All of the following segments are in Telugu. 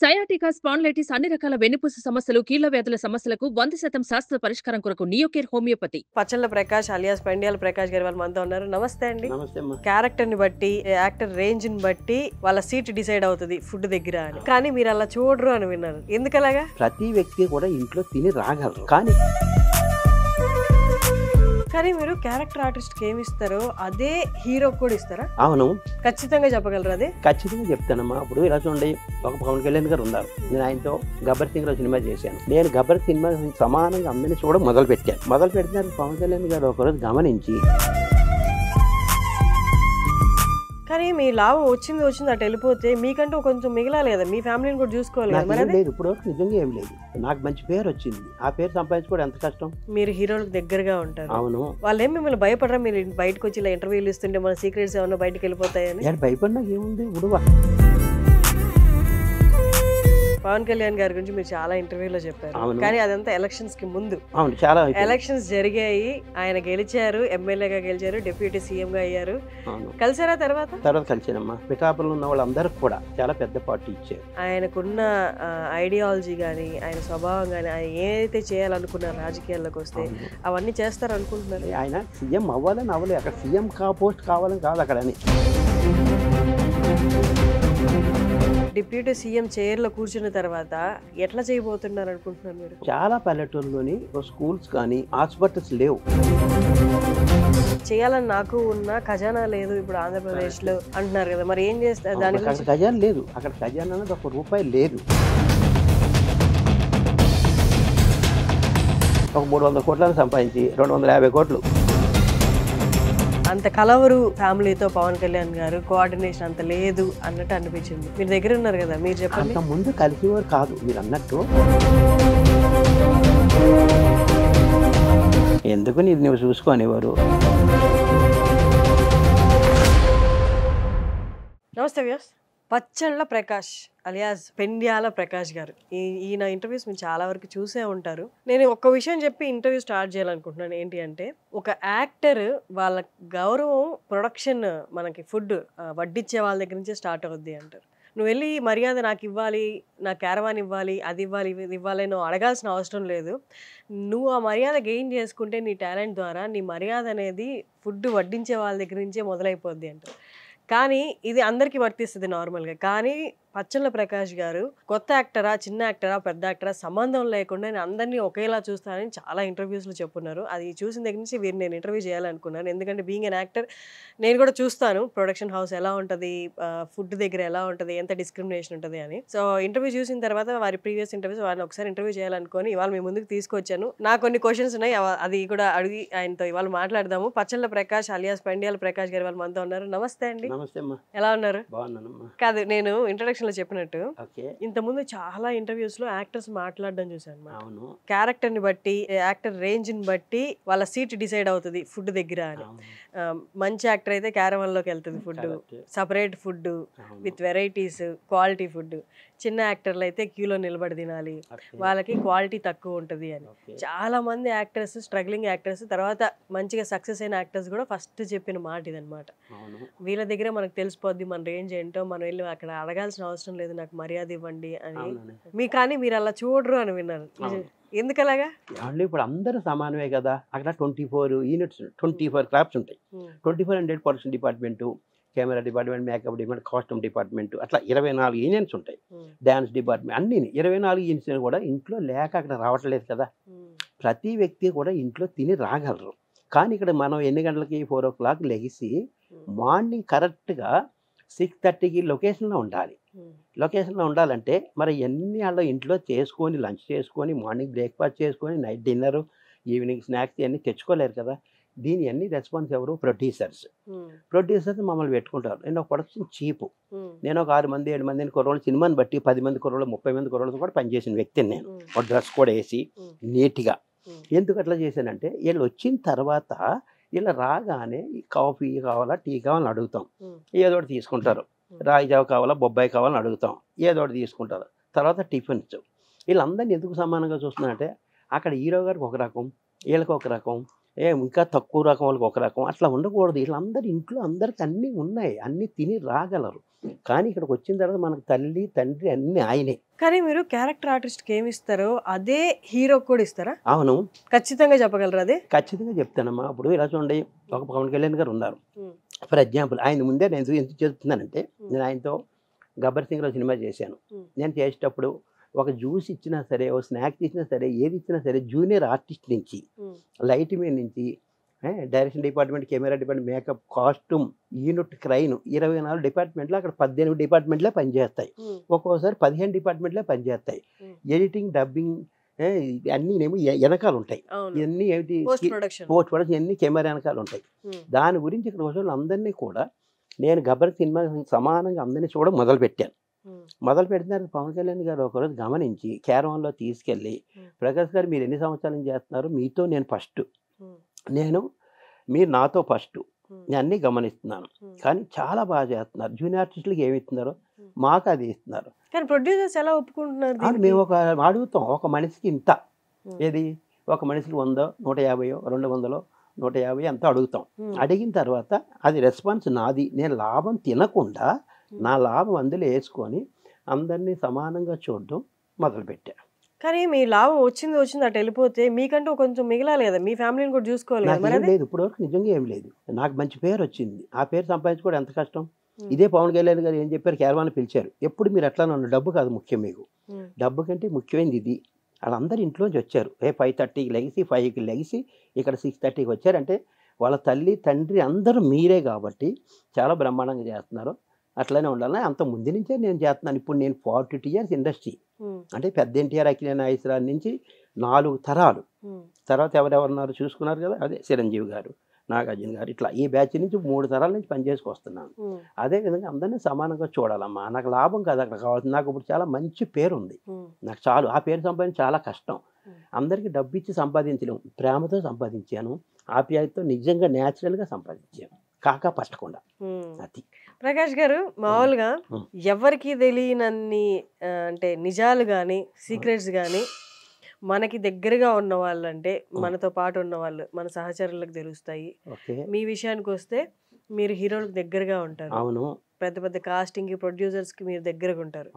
సయాటికా, స్పాండిలైటిస్ అన్ని రకాల వెన్నుపూస సమస్యలు, కీళ్ల వ్యాధుల సమస్యలకు 100% శాస్త్ర పరిష్కారం కొరకు నియోకేర్ హోమియోపతి. పచ్చళ్ళ ప్రకాష్ అలియాస్ పెండియాల ప్రకాష్ గారు వాళ్ళు మనతో ఉన్నారు. నమస్తే అండి. నమస్తే అమ్మా. క్యారెక్టర్ ని బట్టి, యాక్టర్ రేంజ్ ని బట్టి వాళ్ళ సీట్ డిసైడ్ అవుతుంది ఫుడ్ దగ్గర అని. కానీ మీరు అలా చూడరు అని విన్నాను. ఎందుకలాగా? ప్రతి వ్యక్తి కూడా ఇంట్లో తిని రాగలరు, కానీ మీరు క్యారెక్టర్ ఆర్టిస్ట్ కి ఏమి ఇస్తారో అదే హీరో కూడా ఇస్తారా? అవును, ఖచ్చితంగా చెప్పగలరు అది? ఖచ్చితంగా చెప్తానమ్మా. ఇప్పుడు ఇలా చూడండి, ఒక పవన్ కళ్యాణ్ గారు ఉన్నారు. నేను ఆయనతో గబ్బర్ సింగ్ లో సినిమా చేశాను. నేను గబ్బర్ సినిమా సమానంగా అందరినీ చూడడం మొదలు పెడితే పవన్ కళ్యాణ్ గారు ఒకరోజు గమనించి, కానీ మీ లాభం వచ్చింది అటు వెళ్ళిపోతే మీకంటూ కొంచెం మిగలాలి కదా, మీ ఫ్యామిలీని కూడా చూసుకోవాలి కదా. మరి లేదు, ఇప్పుడు నిజంగా ఏం లేదు. నాకు మంచి పేరు వచ్చింది. ఆ పేరు సంపాదించుకోవడం ఎంత కష్టం. మీరు హీరోలకు దగ్గరగా ఉంటారు. అవును. వాళ్ళు ఏం మిమ్మల్ని భయపడరా? మీరు బయటకు వచ్చి ఇలా ఇంటర్వ్యూలు ఇస్తుంటే మన సీక్రెట్స్ ఏమన్నా బయటకు వెళ్ళిపోతాయని? భయపడినా ఏముంది. ఇప్పుడు పవన్ కళ్యాణ్ గారి గురించి మీరు చాలా ఇంటర్వ్యూలో చెప్పారు, కానీ అదంతా ఎలక్షన్స్ కి ముందు. అవును, చాలా ఎలక్షన్స్ జరిగాయి, ఆయన గెలిచారు, ఎమ్మెల్యేగా గెలిచారు, డిప్యూటీ సీఎం గా అయ్యారు. కలిసారా తర్వాత కలిసానమ్మా. పిఠాపురంలో ఉన్న వాళ్ళందరికి కూడా చాలా పెద్ద పార్టీ ఇచ్చారు. ఆయనకున్న ఐడియాలజీ గానీ, ఆయన స్వభావం గానీ, ఆయన ఏదైతే చేయాలనుకున్న రాజకీయాల్లోకి వస్తే అవన్నీ చేస్తారు అనుకుంటున్నారు. ఆయన సీఎం అవ్వాలని అవ్వలేదు, అక్కడ సీఎం పోస్ట్ కావాలని కాదు అక్కడ అని. డిప్యూటీ సీఎం చైర్ లో కూర్చున్న తర్వాత ఎట్లా చేయబోతున్నారు అనుకుంటున్నారు మీరు? చాలా పల్లెటూరులోని స్కూల్స్ కానీ హాస్పిటల్స్ లేవు. చేయాలని నాకు ఉన్న ఖజానా లేదు ఇప్పుడు ఆంధ్రప్రదేశ్ లో అంటున్నారు కదా, మరి ఏం చేస్తారు దాని గురించి? ఖజానా లేదు, అక్కడ ఖజానా అనేది ₹1 లేదు. ఒక 300 కోట్లను సంపాదించి 250 కోట్లు. అంత కలవరు ఫ్యామిలీతో పవన్ కళ్యాణ్ గారు, కోఆర్డినేషన్ అంత లేదు అన్నట్టు అనిపించింది. మీరు దగ్గర ఉన్నారు కదా, మీరు చెప్పండి. అంత ముందు కలిసేవారు కాదు మీరు అన్నట్టు. ఎందుకు నువ్వు చూసుకునేవారు. నమస్తే వ్యాస్. పచ్చళ్ళ ప్రకాష్ అలియాస్ పెండియాల ప్రకాష్ గారు, ఈయన ఇంటర్వ్యూస్ మీరు చాలా వరకు చూసే ఉంటారు. నేను ఒక్క విషయం చెప్పి ఇంటర్వ్యూ స్టార్ట్ చేయాలనుకుంటున్నాను. ఏంటి అంటే, ఒక యాక్టర్ వాళ్ళ గౌరవం ప్రొడక్షన్, మనకి ఫుడ్ వడ్డించే వాళ్ళ దగ్గర నుంచే స్టార్ట్ అవుద్ది అంటారు. నువ్వు వెళ్ళి మర్యాద నాకు ఇవ్వాలి, నా క్యారవాన్ ఇవ్వాలి, అది ఇవ్వాలి, ఇది ఇవ్వాలి, నువ్వు అడగాల్సిన అవసరం లేదు. నువ్వు ఆ మర్యాద గెయిన్ చేసుకుంటే నీ టాలెంట్ ద్వారా నీ మర్యాద అనేది ఫుడ్ వడ్డించే వాళ్ళ దగ్గర నుంచే మొదలైపోద్ది అంటారు. కానీ ఇది అందరికీ వర్తిస్తుంది నార్మల్గా. కానీ పచ్చళ్ళ ప్రకాష్ గారు కొత్త యాక్టరా, చిన్న యాక్టరా, పెద్ద యాక్టరా సంబంధం లేకుండా నేను అందరినీ ఒకేలా చూస్తానని చాలా ఇంటర్వ్యూస్లో చెప్పున్నారు. అది చూసిన దగ్గర నుంచి వీరిని నేను ఇంటర్వ్యూ చేయాలనుకున్నాను. ఎందుకంటే బీయింగ్ అన్ యాక్టర్ నేను కూడా చూస్తాను ప్రొడక్షన్ హౌస్ ఎలా ఉంటుంది, ఫుడ్ దగ్గర ఎలా ఉంటుంది, ఎంత డిస్క్రిమినేషన్ ఉంటుంది అని. సో ఇంటర్వ్యూ చూసిన తర్వాత వారి ప్రీవియస్ ఇంటర్వ్యూస్ వారిని ఒకసారి ఇంటర్వ్యూ చేయాలనుకొని ఇవాళ మీ ముందుకు తీసుకొచ్చాను. నాకు కొన్ని క్వశ్చన్స్ ఉన్నాయి, అది కూడా అడిగి ఆయనతో ఇవాళ మాట్లాడదాము. పచ్చళ్ళ ప్రకాష్ అలియాస్ పెండియాల ప్రకాష్ గారు వాళ్ళు మనతో ఉన్నారు. నమస్తే అండి. నమస్తే అమ్మా. ఎలా ఉన్నారు? బాగున్నానమ్మా. కాదు, నేను ఇంట్రడక్షన్ లో చెప్పినట్టు ఇంత ముందు చాలా ఇంటర్వ్యూస్ లో యాక్టర్స్ మాట్లాడడం చూసాను. క్యారెక్టర్ ని బట్టి, యాక్టర్ రేంజ్ ని బట్టి వాళ్ళ సీట్ డిసైడ్ అవుతుంది ఫుడ్ దగ్గర అని. మంచి యాక్టర్ అయితే క్యారవన్ లోకి వెళ్తుంది food, separate food with varieties, quality food. చిన్న యాక్టర్లు అయితే క్యూలో నిలబడి తినాలి, వాళ్ళకి క్వాలిటీ తక్కువ ఉంటుంది అని. చాలా మంది యాక్టర్స్, స్ట్రగ్లింగ్ యాక్టర్స్, తర్వాత మంచిగా సక్సెస్ అయిన యాక్టర్స్ కూడా ఫస్ట్ చెప్పిన మాట ఇదనమాట. వీళ్ళ దగ్గర మనకు తెలిసిపోద్ది మన రేంజ్ ఏంటో, మనం వెళ్ళి అక్కడ అడగాల్సిన అవసరం లేదు, నాకు మర్యాద ఇవ్వండి అని. కానీ మీరు అలా చూడరు అని విన్నాను. ఎందుకలాగా? ఇప్పుడు అందరూ సమానమే కదా. అక్కడ 24 యూనిట్స్, 24 క్రాఫ్ట్స్ ఉంటాయి. 2400 production department, camera department, makeup department, costume department, అట్లా 24 యూనియన్స్ ఉంటాయి. డ్యాన్స్ డిపార్ట్మెంట్, అన్నీ 24 యూనిట్స్ కూడా ఇంట్లో లేక అక్కడ రావట్లేదు కదా. ప్రతి వ్యక్తి కూడా ఇంట్లో తిని రాగలరు. కానీ ఇక్కడ మనం ఎన్ని గంటలకి 4 o'clock లెగిసి మార్నింగ్ కరెక్ట్గా 6:30కి లొకేషన్లో ఉండాలి. లొకేషన్లో ఉండాలంటే మరి ఎన్ని వాళ్ళు ఇంట్లో చేసుకొని, లంచ్ చేసుకొని, మార్నింగ్ బ్రేక్ఫాస్ట్ చేసుకొని, నైట్ డిన్నర్, ఈవినింగ్ స్నాక్స్ ఇవన్నీ తెచ్చుకోలేరు కదా. దీని అన్ని రెస్పాన్స్ ఎవరు? ప్రొడ్యూసర్స్ మమ్మల్ని పెట్టుకుంటారు. నేను ఒక ప్రొడక్షన్ చీపు. నేను ఒక 6 మంది 7 మందిని కుర్రోళ్ళు, సినిమాని బట్టి 10 మంది కుర్రోళ్ళు, 30 మంది కుర్రోళ్ళతో కూడా పనిచేసిన వ్యక్తిని నేను. ఒక డ్రెస్ కూడా వేసి నీట్గా. ఎందుకు అట్లా చేశానంటే, వీళ్ళు వచ్చిన తర్వాత ఇలా రాగానే కాఫీ కావాలా, టీ కావాలని అడుగుతాం, ఏదో ఒకటి తీసుకుంటారు. రాగి జావ కావాలా, బొబ్బాయి కావాలని అడుగుతాం, ఏదో ఒకటి తీసుకుంటారు. తర్వాత టిఫిన్స్. వీళ్ళందరినీ ఎందుకు సమానంగా చూస్తున్నారంటే, అక్కడ హీరో గారికి ఒక రకం, వీళ్ళకి ఒక రకం, ఇంకా తక్కువ రకం వాళ్ళకి ఒక రకం, అట్లా ఉండకూడదు. వీళ్ళందరి ఇంట్లో అందరికి అన్నీ ఉన్నాయి, అన్నీ తిని రాగలరు. కానీ ఇక్కడికి వచ్చిన తర్వాత మనకు తల్లి తండ్రి అన్ని ఆయనే. కానీ మీరు క్యారెక్టర్ ఆర్టిస్ట్కి ఏమి ఇస్తారో అదే హీరోకి కూడా ఇస్తారా? అవును, ఖచ్చితంగా చెప్పగలరా అది? ఖచ్చితంగా చెప్తానమ్మా. ఇప్పుడు ఇలా చూడండి, ఒక పవన్ కళ్యాణ్ గారు ఉన్నారు. ఫర్ ఎగ్జాంపుల్ ఆయన ముందే నేను ఎందుకు చెప్తున్నానంటే, నేను ఆయనతో గబ్బర్ సింగ్లో సినిమా చేశాను. నేను చేసేటప్పుడు ఒక జ్యూస్ ఇచ్చినా సరే, ఒక స్నాక్స్ ఇచ్చినా సరే, ఏది ఇచ్చినా సరే, జూనియర్ ఆర్టిస్ట్ నుంచి, లైట్ మెన్ నుంచి, direction department, camera department, makeup, costume, unit, crane, 24 డిపార్ట్మెంట్లో అక్కడ 18 డిపార్ట్మెంట్లే పనిచేస్తాయి. ఒక్కోసారి 15 డిపార్ట్మెంట్లే పనిచేస్తాయి. ఎడిటింగ్, డబ్బింగ్ అన్నీనేమో వెనకాల ఉంటాయి. ఇవన్నీ ఏమిటి, పోస్ట్ ప్రొడక్షన్, ఇవన్నీ కెమెరా వెనకాల ఉంటాయి. దాని గురించి ఇక్కడ వచ్చిన అందరినీ కూడా నేను గబ్బర్ సినిమా సమానంగా అందరినీ చూడడం మొదలుపెట్టాను. మొదలు పెట్టిన పవన్ కళ్యాణ్ గారు ఒకరోజు గమనించి క్యారవాన్లో తీసుకెళ్ళి, ప్రకాష్ గారు మీరు ఎన్ని సంవత్సరాలు చేస్తున్నారు, మీతో నేను ఫస్ట్, మీరు నాతో ఫస్ట్, నేను అన్నీ గమనిస్తున్నాను, కానీ చాలా బాగా చేస్తున్నారు. జూనియర్ ఆర్టిస్టులకు ఏమి ఇస్తున్నారో మాకు అది ఇస్తున్నారు. కానీ ప్రొడ్యూసర్స్ ఎలా ఒప్పుకుంటున్నారు? మేము ఒక అడుగుతాం, ఒక మనిషికి ఇంత, ఏది ఒక మనిషికి 100, 150, 200, 150 అంతా అడుగుతాం. అడిగిన తర్వాత అది రెస్పాన్స్ నాది, నేను లాభం తినకుండా నా లాభం అందులో వేసుకొని అందరినీ సమానంగా చూడడం మొదలుపెట్టా. కానీ మీ లాభం వచ్చింది అటు వెళ్ళిపోతే మీకంటూ కొంచెం మిగలాలి కదా, మీ ఫ్యామిలీని కూడా చూసుకోవాలి కదా. లేదు, ఇప్పటివరకు నిజంగా ఏం లేదు. నాకు మంచి పేరు వచ్చింది, ఆ పేరు సంపాదించుకోవడం ఎంత కష్టం. ఇదే పవన్ కళ్యాణ్ గారు ఏం చెప్పారు, క్యారవాన్ పిలిచారు, ఎప్పుడు మీరు ఎట్లా నన్ను, డబ్బు కాదు ముఖ్యం, మీకు డబ్బు కంటే ముఖ్యమైనది ఇది. వాళ్ళందరూ ఇంట్లోంచి వచ్చారు, 5:30కి లెగిసి 5కి లెగిసి ఇక్కడ 6:30కి వచ్చారంటే వాళ్ళ తల్లి తండ్రి అందరూ మీరే కాబట్టి చాలా బ్రహ్మాండంగా చేస్తున్నారు. అట్లనే ఉండాలని అంత ముందు నుంచే నేను చేస్తున్నాను. ఇప్పుడు నేను 42 years ఇండస్ట్రీ, అంటే పెద్ద ఎన్టీఆర్, అఖిలేని నాగేశ్వరరావు నుంచి 4 తరాలు, తర్వాత ఎవరెవరున్నారు చూసుకున్నారు కదా, అదే చిరంజీవి గారు, నాగార్జున గారు, ఇట్లా ఈ బ్యాచ్ నుంచి 3 తరాల నుంచి పనిచేసుకొస్తున్నాను. అదేవిధంగా అందరినీ సమానంగా చూడాలమ్మా. నాకు లాభం కాదు అక్కడ కావాల్సింది, నాకు ఇప్పుడు చాలా మంచి పేరు ఉంది, నాకు చాలు. ఆ పేరు సంపాదించి చాలా కష్టం. అందరికీ డబ్బు ఇచ్చి సంపాదించలేము, ప్రేమతో సంపాదించాను, ఆప్యాయతతో నిజంగా న్యాచురల్గా సంపాదించాను, కాకా పట్టకుండా. అది ప్రకాష్ గారు, మామూలుగా ఎవరికి తెలియనన్ని అంటే నిజాలు కానీ సీక్రెట్స్ కానీ మనకి దగ్గరగా ఉన్న వాళ్ళు, అంటే మనతో పాటు ఉన్న వాళ్ళు, మన సహచరులకు తెలుస్తాయి. మీ విషయానికి వస్తే మీరు హీరోలకు దగ్గరగా ఉంటారు. అవును, పెద్ద పెద్ద కాస్టింగ్ ప్రొడ్యూసర్స్కి మీరు దగ్గరగా ఉంటారు.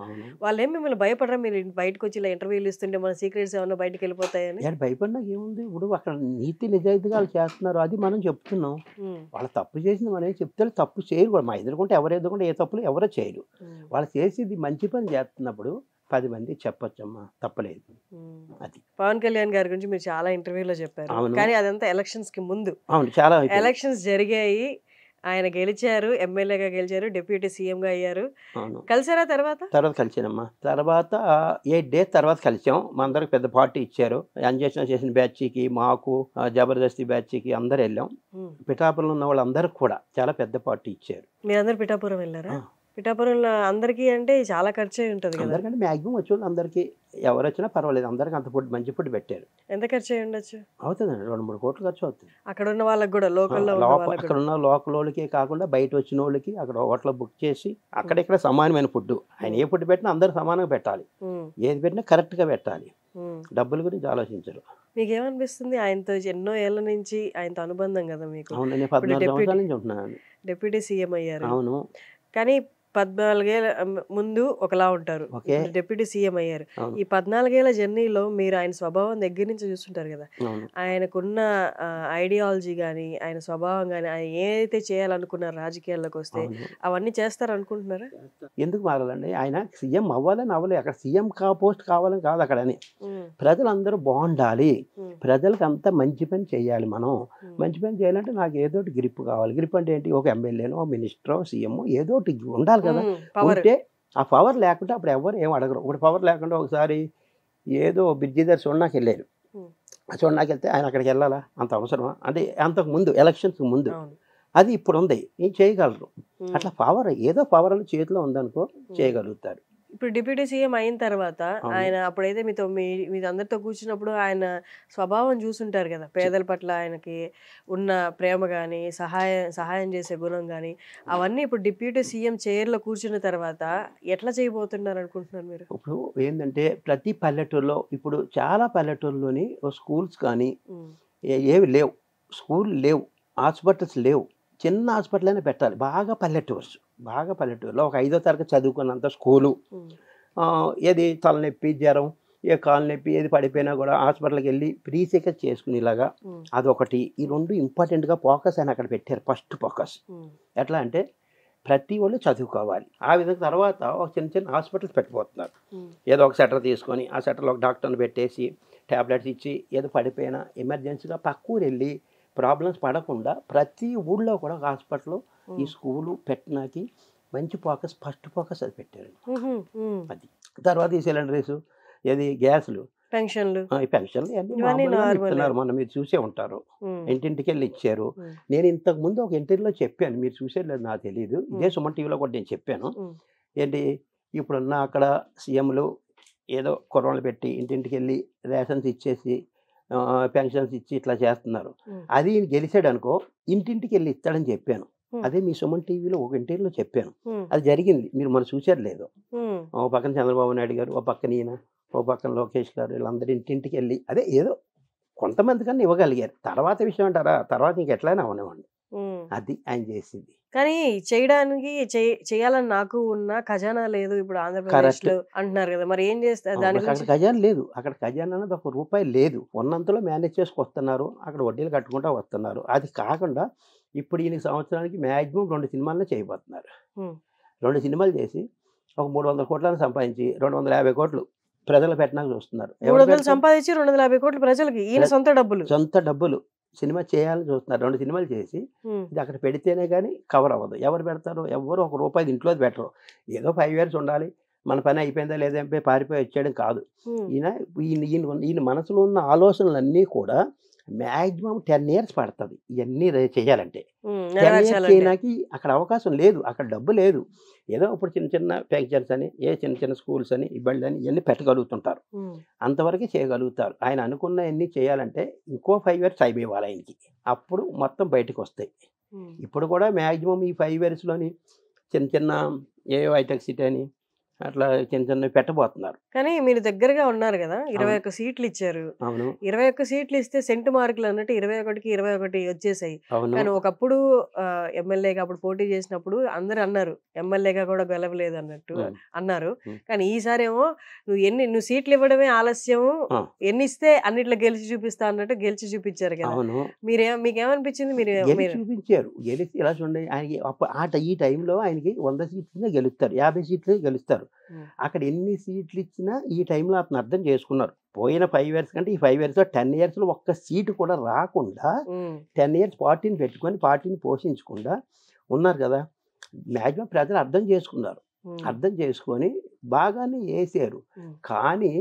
వాళ్ళు ఏమి మిమ్మల్ని భయపడరా? మీరు బయటకు వచ్చి ఇలా ఇంటర్వ్యూలు ఇస్తుంటే మన సీక్రెట్స్ ఏమన్నా బయటకు వెళ్ళిపోతాయని? భయపడినా ఏముంది, ఇప్పుడు అక్కడ నీతి నిజాయితీగా వాళ్ళు చేస్తున్నారు, అది మనం చెప్తున్నాం. వాళ్ళు తప్పు చేసింది మనం చెప్తే తప్పు చేయరు కూడా. మా ఎదుర్కొంటే ఎవరు ఎదుర్కొంటే ఏ తప్పులు ఎవరో చేయరు. వాళ్ళు చేసేది మంచి పని చేస్తున్నప్పుడు 10 మంది చెప్పొచ్చమ్మా, తప్పలేదు. అది పవన్ కళ్యాణ్ గారి గురించి మీరు చాలా ఇంటర్వ్యూలో చెప్పారు, కానీ అదంతా ఎలక్షన్స్ కి ముందు. అవును, చాలా ఎలక్షన్స్ జరిగాయి, ఆయన గెలిచారు, ఎమ్మెల్యేగా గెలిచారు, డిప్యూటీ సీఎం గా అయ్యారు. కలిసారా? తర్వాత కలిసానమ్మా. తర్వాత 8 days తర్వాత కలిసాం. మా అందరికి పెద్ద పార్టీ ఇచ్చారు. అంజేషణ చేసిన బ్యాచ్కి, మాకు, జబర్దస్తి బ్యాచ్కి అందరు వెళ్ళాం. పిఠాపురంలో ఉన్న వాళ్ళందరికి కూడా చాలా పెద్ద పార్టీ ఇచ్చారు. మీరందరూ పిఠాపురం వెళ్ళారా? పిఠాపురంలో అందరికీ అంటే చాలా ఖర్చు అయి ఉంటుంది కదా. అందరికంటే మ్యాక్సిమం వచ్చి అందరికీ ఎవరు వచ్చినా పర్వాలేదు, అందరికి అంత ఫుడ్, మంచి ఫుడ్ పెట్టారు. ఎంత ఖర్చు అయి ఉండొచ్చు? అవుతుందండి, 2-3 కోట్లు ఖర్చు అవుతుంది. అక్కడ ఉన్న వాళ్ళకి కూడా, అక్కడ ఉన్న లోకల్ వాళ్ళకి కాకుండా బయట వచ్చిన వాళ్ళకి అక్కడ హోటల్ బుక్ చేసి అక్కడిక్కడ సమానమైన ఫుడ్. ఆయన ఏ ఫుడ్ పెట్టినా అందరు సమానంగా పెట్టాలి, ఏది పెట్టినా కరెక్ట్గా పెట్టాలి, డబ్బుల గురించి ఆలోచించరు. మీకేమనిపిస్తుంది? ఆయనతో ఎన్నో ఏళ్ల నుంచి ఆయనతో అనుబంధం కదా మీకు. అవును, నేను 14 సంవత్సరాల నుంచి ఉంటున్నాను. డిప్యూటీ సీఎం అయ్యారు. అవును, కానీ 14 ఏళ్ళ ముందు ఒకలా ఉంటారు, డిప్యూటీ సీఎం అయ్యారు. ఈ 14 ఏళ్ల జర్నీలో మీరు ఆయన స్వభావం దగ్గర నుంచి చూస్తుంటారు కదా, ఆయనకున్న ఐడియాలజీ కానీ, ఆయన స్వభావం కానీ, ఆయన ఏదైతే చేయాలనుకున్నారు రాజకీయాల్లోకి వస్తే అవన్నీ చేస్తారు అనుకుంటున్నారా? ఎందుకు మారాలండి? ఆయన సీఎం అవ్వాలని అవ్వలేదు, అక్కడ సీఎం పోస్ట్ కావాలని కాదు అక్కడ. అని ప్రజలందరూ బాగుండాలి, ప్రజలకు అంతా మంచి పని చేయాలి. మనం మంచి పని చేయాలంటే నాకు ఏదో గ్రిప్ కావాలి. గ్రిప్ అంటే ఏంటి? ఒక ఎమ్మెల్యేనో, మినిస్టరో, సీఎం ఏదో ఉండాలి కదా. ఉంటే ఆ పవర్ లేకుంటే అప్పుడు ఎవరు ఏం అడగరు. ఇప్పుడు పవర్ లేకుండా ఒకసారి ఏదో బ్రిడ్జి దగ్గర చూడడానికి వెళ్ళారు, చూడడానికి వెళ్తే ఆయన అక్కడికి వెళ్ళాలా? అంత అవసరమా? అంటే అంతకు ముందు, ఎలక్షన్స్ ముందు. అది ఇప్పుడు ఉంది, ఏం చేయగలరు. అట్లా పవర్, ఏదో పవర్ అని చేతిలో ఉందనుకో చేయగలుగుతారు. ఇప్పుడు డిప్యూటీ సీఎం అయిన తర్వాత ఆయన అప్పుడైతే మీ అందరితో కూర్చున్నప్పుడు ఆయన స్వభావం చూసుంటారు కదా, పేదల పట్ల ఆయనకి ఉన్న ప్రేమ కానీ, సహాయం చేసే గుణం కానీ, అవన్నీ ఇప్పుడు డిప్యూటీ సీఎం చైర్లో కూర్చున్న తర్వాత ఎట్లా చేయబోతున్నారు అనుకుంటున్నారు మీరు? ఇప్పుడు ఏంటంటే ప్రతి పల్లెటూరులో, ఇప్పుడు చాలా పల్లెటూరులోని స్కూల్స్ కానీ ఏవి లేవు, స్కూల్ లేవు, హాస్పిటల్స్ లేవు. చిన్న హాస్పిటల్ అయినా పెట్టాలి, బాగా పల్లెటూర్స్. బాగా పల్లెటూరులో ఒక 5వ తరగతి చదువుకున్నంత స్కూలు. ఉమ్, ఏది తలనొప్పి, జ్వరం, ఏ కాలు నొప్పి ఏది పడిపోయినా కూడా హాస్పిటల్కి వెళ్ళి ఫ్రీ చెకప్ చేసుకునేలాగా ఉమ్, అదొకటి. ఈ 2 ఇంపార్టెంట్గా ఫోకస్ అని అక్కడ పెట్టారు. ఫస్ట్ ఫోకస్ ఉమ్, ఎట్లా అంటే ప్రతి వాళ్ళు చదువుకోవాలి. ఆ విధంగా తర్వాత ఒక చిన్న చిన్న హాస్పిటల్స్ పెట్టిపోతున్నారు. ఉమ్, ఏదో ఒక సెటర్ తీసుకొని ఆ సెటర్లో ఒక డాక్టర్ని పెట్టేసి ట్యాబ్లెట్స్ ఇచ్చి ఏదో పడిపోయినా ఎమర్జెన్సీగా పక్క ఊరు వెళ్ళి ప్రాబ్లమ్స్ పడకుండా ప్రతి ఊళ్ళో కూడా ఒక హాస్పిటల్ ఈ స్కూలు పెట్టినాకి మంచి ఫోకస్, ఫస్ట్ ఫోకస్ అది పెట్టారు. ఉమ్, ఉమ్. అది తర్వాత ఈ సిలిండర్స్, ఏది గ్యాసులు, పెన్షన్లు ఈ పెన్షన్లు ఇవన్నీ మామూలుగా నార్మల్. ఇస్తున్నారు. మొన్న మీరు చూసే ఉంటారు, ఉమ్, ఇంటింటికి వెళ్ళి ఇచ్చారు. ఉమ్, నేను ఇంతకుముందు ఒక ఇంటర్వ్యూలో చెప్పాను, మీరు చూసేది లేదు నాకు తెలియదు, ఇదే సుమన్ టీవీలో కూడా నేను చెప్పాను. ఉమ్, ఏంటి ఇప్పుడున్న అక్కడ సీఎంలు ఏదో కుర్రోళ్ళు పెట్టి ఇంటింటికి వెళ్ళి రేషన్స్ ఇచ్చేసి పెన్షన్స్ ఇచ్చి ఇట్లా చేస్తున్నారు. ఉమ్, అది ఈయన గెలిచాడు అనుకో ఇంటింటికి వెళ్ళి ఇస్తాడని చెప్పాను. Hmm. అదే మీ సుమన్ టీవీలో ఒక ఇంటర్వ్యూలో చెప్పాను. ఉమ్, అది జరిగింది, మీరు మనం చూసారు లేదు. ఉమ్, ఓ పక్కన చంద్రబాబు నాయుడు గారు, ఓ పక్కన ఈయన, ఓ పక్కన లోకేష్ గారు, వీళ్ళందరూ ఇంటింటికి వెళ్ళి అదే ఏదో కొంతమంది కన్నా ఇవ్వగలిగారు. తర్వాత విషయం అంటారా, తర్వాత ఇంక ఎట్లయినా అవనివ్వండి. ఉమ్. అది ఆయన చేసింది. కానీ చేయడానికి చేయాలని నాకు ఉన్న ఖజానా లేదు ఇప్పుడు ఆంధ్రప్రదేశ్ లో అంటున్నారు కదా, మరి ఏం చేస్తారు దాని అక్కడ గురించి? ఖజానా లేదు, అక్కడ ఖజానా అనేది ₹1 లేదు. ఉన్నంతలో మేనేజ్ చేసుకొస్తున్నారు, అక్కడ వడ్డీలు కట్టుకుంటూ వస్తున్నారు. అది కాకుండా ఇప్పుడు ఈయన సంవత్సరానికి మ్యాక్సిమం 2 సినిమాలనే చేయబోతున్నారు. ఉమ్, 2 సినిమాలు చేసి ఒక 300 కోట్లను సంపాదించి 250 కోట్లు ప్రజలు పెట్టడానికి చూస్తున్నారు. 300 సంపాదించి 250 కోట్లు ప్రజలకి ఈయన సొంత డబ్బులు. సొంత డబ్బులు సినిమా చేయాలని చూస్తున్నారు. 2 సినిమాలు చేసి ఉమ్, ఇది అక్కడ పెడితేనే కానీ కవర్ అవ్వదు. ఎవరు పెడతారు? ఎవరు ₹1 ఇంట్లో పెట్టరు. ఏదో 5 ఇయర్స్ ఉండాలి, మన పని అయిపోయిందా లేదా అని పారిపోయి వచ్చేయడం కాదు. ఉమ్, ఈయన ఈయన ఈయన ఈయన మనసులో ఉన్న ఆలోచనలన్నీ కూడా మ్యాక్సిమం 10 ఇయర్స్ పడుతుంది ఇవన్నీ చేయాలంటే. ఉమ్, 10 ఇయర్స్ నెరవేర్చాలంటే. చేయడానికి అక్కడ అవకాశం లేదు, అక్కడ డబ్బు లేదు. ఏదో ఇప్పుడు చిన్న చిన్న పెన్షన్స్ అని, చిన్న చిన్న స్కూల్స్ అని, ఇబ్బంది అని ఇవన్నీ పెట్టగలుగుతుంటారు. ఉమ్, అంతవరకే చేయగలుగుతారు. ఆయన అనుకున్నవన్నీ చేయాలంటే ఇంకో 5 ఇయర్స్ టైం ఇవ్వాలి ఆయనకి. అప్పుడు మొత్తం బయటకు వస్తాయి. ఉమ్, ఇప్పుడు కూడా మ్యాక్సిమం ఈ 5 ఇయర్స్లోని చిన్న చిన్న ఏవో హైటెక్ సిటీ అని అట్లా చిన్న చిన్నవి పెట్టబోతున్నారు. కానీ మీరు దగ్గరగా ఉన్నారు కదా, 21 సీట్లు ఇచ్చారు. అవును 21 సీట్లు ఇస్తే సెంటు మార్కులు అన్నట్టు 21కి 21 వచ్చేసాయి. అవును కానీ ఒకప్పుడు ఎమ్మెల్యేగా అప్పుడు పోటీ చేసినప్పుడు అందరు అన్నారు ఎమ్మెల్యేగా కూడా గెలవలేదు అన్నట్టు ఉమ్. అన్నారు. ఉమ్. కానీ ఈసారి ఏమో నువ్వు సీట్లు ఇవ్వడమే ఆలస్యం, ఆ. ఎన్ని ఇస్తే అన్నిట్లో గెలిచి చూపిస్తా అన్నట్టు గెలిచి చూపించారు కదా. అవును మీకేమనిపించింది? గెలిచి చూపించారు. గెలిచి ఇలా చూడండి, ఆయనకి ఈ టైంలో ఆయనకి 100 సీట్లనే గెలుస్తారు, 50 సీట్లే గెలుస్తారు. అక్కడ ఎన్ని సీట్లు ఇచ్చినా ఈ టైంలో అతను అర్థం చేసుకున్నారు. పోయిన 5 ఇయర్స్ కంటే ఈ 5 ఇయర్స్లో 10 ఇయర్స్లో ఒక్క సీటు కూడా రాకుండా 10 ఇయర్స్ పార్టీని పెట్టుకొని పార్టీని పోషించకుండా ఉన్నారు కదా. మ్యాక్సిమం ప్రజలు అర్థం చేసుకున్నారు. అర్థం చేసుకొని బాగానే వేసారు. కానీ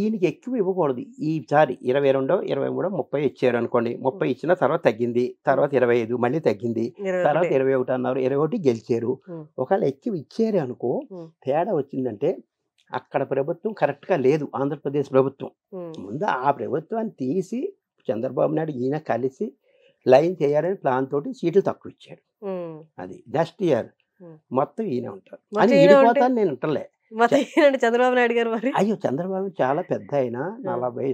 ఈయనకి ఎక్కువ ఇవ్వకూడదు. ఈసారి 22, 23, 30 ఇచ్చారు అనుకోండి. 30 ఇచ్చిన తర్వాత తగ్గింది, తర్వాత 25 మళ్ళీ తగ్గింది, తర్వాత 21 అన్నారు, 21 గెలిచారు. ఒకవేళ ఎక్కువ ఇచ్చారు అనుకో, తేడా వచ్చిందంటే అక్కడ ప్రభుత్వం కరెక్ట్గా లేదు. ఆంధ్రప్రదేశ్ ప్రభుత్వం ముందు ఆ ప్రభుత్వాన్ని తీసి చంద్రబాబు నాయుడు ఈయన కలిసి లైన్ చేయాలని ప్లాన్ తోటి సీట్లు తక్కువ ఇచ్చారు. అది నెక్స్ట్ ఇయర్ మొత్తం ఈయన ఉంటారు అని విడిపోతాను నేను ఉంటలే. చంద్రబాబు నాయుడు గారు మరి అయ్యో చంద్రబాబు చాలా పెద్ద అయినా 40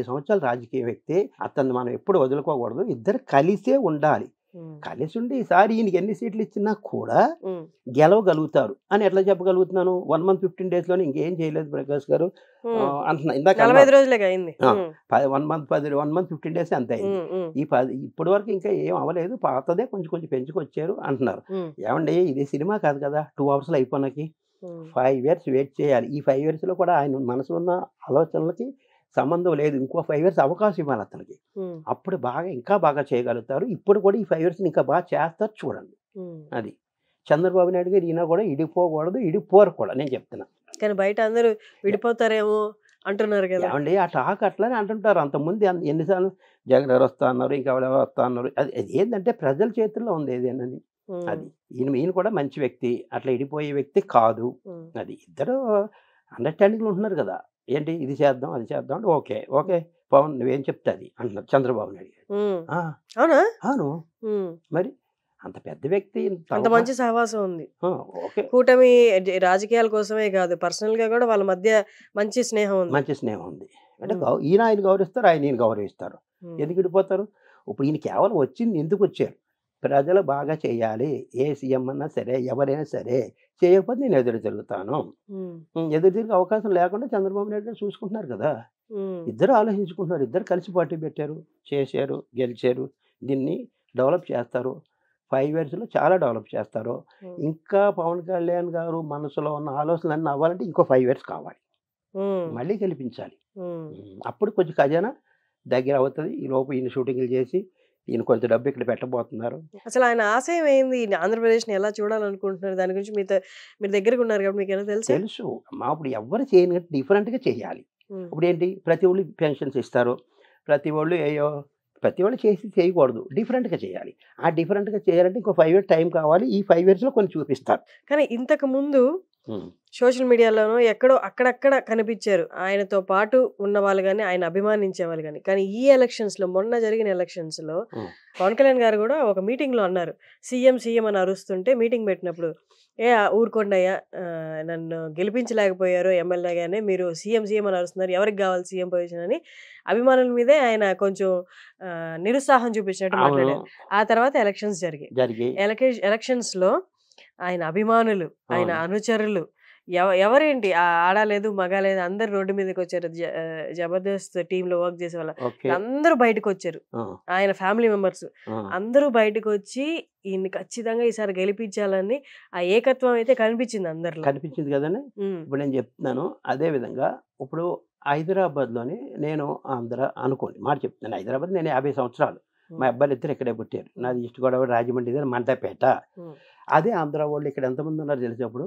సంవత్సరాలు రాజకీయ వ్యక్తి. అతన్ని మనం ఎప్పుడు వదులుకోకూడదు. ఇద్దరు కలిసే ఉండాలి. కలిసి ఉండి ఈసారి ఈయనకి ఎన్ని సీట్లు ఇచ్చినా కూడా గెలవగలుగుతారు అని ఎట్లా చెప్పగలుగుతున్నాను? 1 month 15 days లోనే ఇంకేం చేయలేదు ప్రకాష్ గారు అంటున్నా. ఇందాక 45 రోజులే అయింది. 1 month 15 days అంతే అయింది. ఇప్పటి వరకు ఇంకా ఏం అవ్వలేదు, పాతదే కొంచెం కొంచెం పెంచుకొచ్చారు అంటున్నారు. ఏమండి ఇది సినిమా కాదు కదా 2 hours అయిపోయినకి 5 years వెయిట్ చేయాలి. ఈ 5 years లో కూడా ఆయన మనసులో ఉన్న ఆలోచనలకి సంబంధం లేదు. ఇంకో 5 years అవకాశం ఇవ్వాలి అతనికి. అప్పుడు ఇంకా బాగా చేయగలుగుతారు. ఇప్పుడు కూడా ఈ 5 years ఇంకా బాగా చేస్తారు చూడండి. అది చంద్రబాబు నాయుడు గారు ఈయన కూడా ఇడిపోకూడదు, ఇడిపోరు కూడా నేను చెప్తున్నా. కానీ బయట అందరూ విడిపోతారేమో అంటున్నారు కదా. ఏమండి ఆ టాక్ అట్లానే అంటుంటారు. అంతకుముందు ఎన్నిసార్లు జగన్ ఎవరు వస్తా అన్నారు, ఇంకా ఎవరు వస్తా అన్నారు. అది ఏంటంటే ప్రజల చేతుల్లో ఉంది ఏదేనని. అది ఈయన కూడా మంచి వ్యక్తి, అట్లా ఇడిపోయే వ్యక్తి కాదు. అది ఇద్దరు అండర్స్టాండింగ్లో ఉంటున్నారు కదా. ఏంటి ఇది చేద్దాం అది చేద్దాం అంటే ఓకే ఓకే పవన్ నువ్వేం చెప్తా అది అంటున్నారు చంద్రబాబు నాయుడు గారు. అవునా? అవును మరి అంత పెద్ద వ్యక్తి, అంత మంచి సహవాసం ఉంది. ఓకే కూటమి రాజకీయాల కోసమే కాదు, పర్సనల్ గా కూడా వాళ్ళ మధ్య మంచి స్నేహం ఉంది. మంచి స్నేహం ఉంది. అంటే ఆయన గౌరవిస్తారు, ఆయన ఈయన గౌరవిస్తారు. ఎందుకు విడిపోతారు? ఇప్పుడు ఈయన కేవలం వచ్చింది ఎందుకు వచ్చారు? ప్రజలు బాగా చేయాలి. ఏ సీఎం అన్నా సరే, ఎవరైనా సరే చేయకపోతే నేను ఎదురు తిరుగుతాను. ఎదురు తిరిగే అవకాశం లేకుండా చంద్రబాబు నాయుడు గారు చూసుకుంటున్నారు కదా! ఇద్దరు ఆలోచించుకుంటున్నారు. ఇద్దరు కలిసి పార్టీ పెట్టారు, చేశారు, గెలిచారు. దీన్ని డెవలప్ చేస్తారు. 5 ఇయర్స్‌లో చాలా డెవలప్ చేస్తారు. ఇంకా పవన్ కళ్యాణ్ గారు మనసులో ఉన్న ఆలోచనలన్నీ అవ్వాలంటే ఇంకో 5 ఇయర్స్ కావాలి. మళ్ళీ గెలిపించాలి. అప్పుడు కొంచెం ఖజానా దగ్గర అవుతది. ఈలోపు ఈయన షూటింగ్‌లు చేసి, ఈయన కొంత డబ్బు ఇక్కడ పెట్టబోతున్నారు. అసలు ఆయన ఆశయం ఏంది? ఈ ఆంధ్రప్రదేశ్‌ని ఎలా చూడాలనుకుంటున్నారు? దాని గురించి మీరు దగ్గరగా ఉన్నారు కాబట్టి మీకేమైనా తెలుసా? తెలుసు. ఇప్పుడు ఎవ్వరు చేయని డిఫరెంట్‌గా చేయాలి. ఇప్పుడేంటి ప్రతి ఒళ్ళు పెన్షన్స్ ఇస్తారు. ప్రతి వాళ్ళు చేసి చేయకూడదు. డిఫరెంట్‌గా చేయాలి. ఆ డిఫరెంట్‌గా చేయాలంటే ఇంకో 5 ఇయర్స్ టైం కావాలి. ఈ 5 ఇయర్స్‌లో కొన్ని చూపిస్తారు. కానీ ఇంతకు ముందు హ్మ్. సోషల్ మీడియాలోనో ఎక్కడో అక్కడక్కడ కనిపించారు. ఆయనతో పాటు ఉన్నవాళ్ళు గాని, ఆయన అభిమానించేవాళ్ళు గాని. కానీ ఈ ఎలక్షన్స్‌లో మొన్న జరిగిన ఎలక్షన్స్‌లో హ్మ్. పవన్ కళ్యాణ్ గారు గూడా ఒక మీటింగ్‌లో అన్నారు. సీఎం అని అరుస్తుంటే మీటింగ్ పెట్టినప్పుడు, ఊరుకోండయ్యా నన్ను గెలిపించలేకపోయారు ఎమ్మెల్యేగానే మీరు సీఎం అని అరుస్తున్నారు. ఎవరికి గావాలి సీఎం పొజిషన్ అని అభిమానుల మీదే ఆయన కొంచెం నిరుత్సాహం చూపించినట్టు అవును. మాట్లాడారు. ఆ తర్వాత ఎలక్షన్స్ జరిగాయి. జరిగాయి. ఎలక్షన్స్‌లో ఆయన అభిమానులు, ఆయన అవును. అనుచరులు ఎవరేంటి ఆడ లేదు, మగ లేదు అందరూ రోడ్డు మీదకొచ్చారు. జబర్దస్త్ టీమ్‌లో వర్క్ చేసేవాళ్ళు. ఓకే. అందరూ బయటకొచ్చారు. ఆ! ఆయన ఫ్యామిలీ మెంబర్స్ ఆ! అందరూ బయటకొచ్చి ఈయన్ని ఖచ్చితంగా ఈసారి గెలిపించాలని ఆ ఏకత్వం అయితే కనిపించింది అందరిలో. కనిపించింది కదండీ! హ్మ్. ఇప్పుడు నేను చెప్తున్నాను. అదే విధంగా ఇప్పుడు హైదరాబాద్‌లోని నేను అనుకోండి మాట చెప్తున్నాను. హైదరాబాద్ నేను 50 సంవత్సరాలు. మా అబ్బాయిలిద్దరూ ఇక్కడే పుట్టారు. నాది ఈస్ట్ గోదావరి, రాజమండ్రి దగ్గర మండపేట. హ్మ్. అదే ఆంధ్ర వాళ్ళు ఇక్కడ ఎంతమంది ఉన్నారు తెలుసా ఇప్పుడు?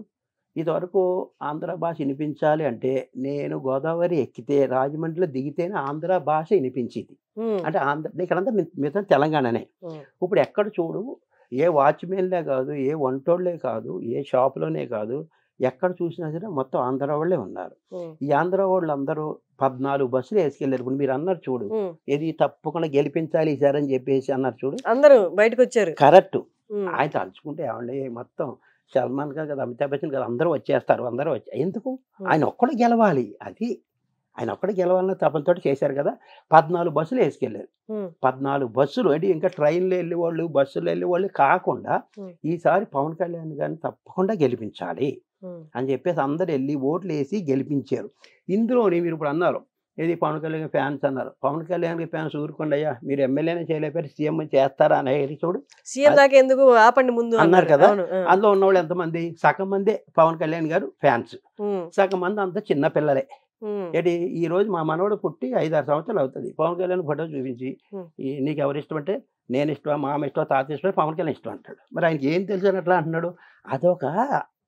ఇదివరకు ఆంధ్ర భాష ఇనిపించాలి అంటే నేను గోదావరి ఎక్కితే రాజమండ్రిలో దిగితేనే ఆంధ్ర భాష ఇనిపించేది. హ్మ్. అంటే ఇక్కడంతా మిగతా తెలంగాణనే. హ్మ్. ఇప్పుడు ఎక్కడ చూడు ఏ వాచ్‌మెన్‌లే కాదు, ఏ వంటోళ్ళే కాదు, ఏ షాప్‌లోనే కాదు, ఎక్కడ చూసినా సరే మొత్తం ఆంధ్ర వాళ్ళే ఉన్నారు. హ్మ్. ఈ ఆంధ్ర వాళ్ళందరూ 14 బస్సులు ఏసుకెళ్లారు. ఇప్పుడు మీరన్నారు చూడు. హ్మ్. ఏది తప్పకుండా గెలిపించాలి ఈసారి అని చెప్పేసి అన్నారు చూడు. అందరూ బయటకొచ్చారు. కరెక్టు. హ్మ్. ఆయన తలుచుకుంటే ఏవండీ మొత్తం సల్మాన్ ఖాన్ కదా, అమితాబ్ బచ్చన్ కదా అందరూ వచ్చేస్తారు. ఎందుకు? ఆయన ఒక్కడే గెలవాలి. ఆయన ఒక్కడే గెలవాలన్న తపనతోటి చేశారు కదా! 14 బస్సులు ఏసుకెళ్లారు. హ్మ్. 14 బస్సులు అంటే ఇంకా ట్రైన్‌లో ఎళ్ళేవాళ్ళు, బస్సులో ఎళ్ళేవాళ్ళు కాకుండా హ్మ్. ఈసారి పవన్ కళ్యాణ్ గారిని తప్పకుండా గెలిపించాలి హ్మ్. అని చెప్పేసి అందరూ ఎళ్లి ఓట్లేసి గెలిపించారు. ఇందులోని మీరిప్పుడు అన్నారు. ఏది పవన్ కళ్యాణ్ ఫ్యాన్స్ అన్నారు. పవన్ కళ్యాణ్‌కి ఫ్యాన్స్ ఊరుకోండయ్యా! మీరు ఎమ్మెల్యేనే చేయలేకపోయారు సీఎం చేస్తారా అనేది చూడు సీఎం దాకా ఎందుకు ఆపండి ముందు అన్నారు అన్నారు. కదా! అవును. ఆ. అందులో ఉన్నవాళ్ళు ఎంతమంది? సగం మందే పవన్ కళ్యాణ్ గారు ఫ్యాన్స్. హ్మ్. సగం మంది అంతా చిన్న పిల్లలే. హ్మ్. ఈరోజు మా మనవడు పుట్టి 5, 6 సంవత్సరాలు అవుతది. పవన్ కళ్యాణ్ ఫోటో చూపించి హ్మ్. నీకెవరు ఇష్టం అంటే, నేను ఇష్టమా, మామ ఇష్టమా, తాత ఇష్టమా, పవన్ కళ్యాణ్ ఇష్టం అంటాడు. మరి ఆయనకి ఏం తెలుసని అట్లా అంటున్నాడు? అదొక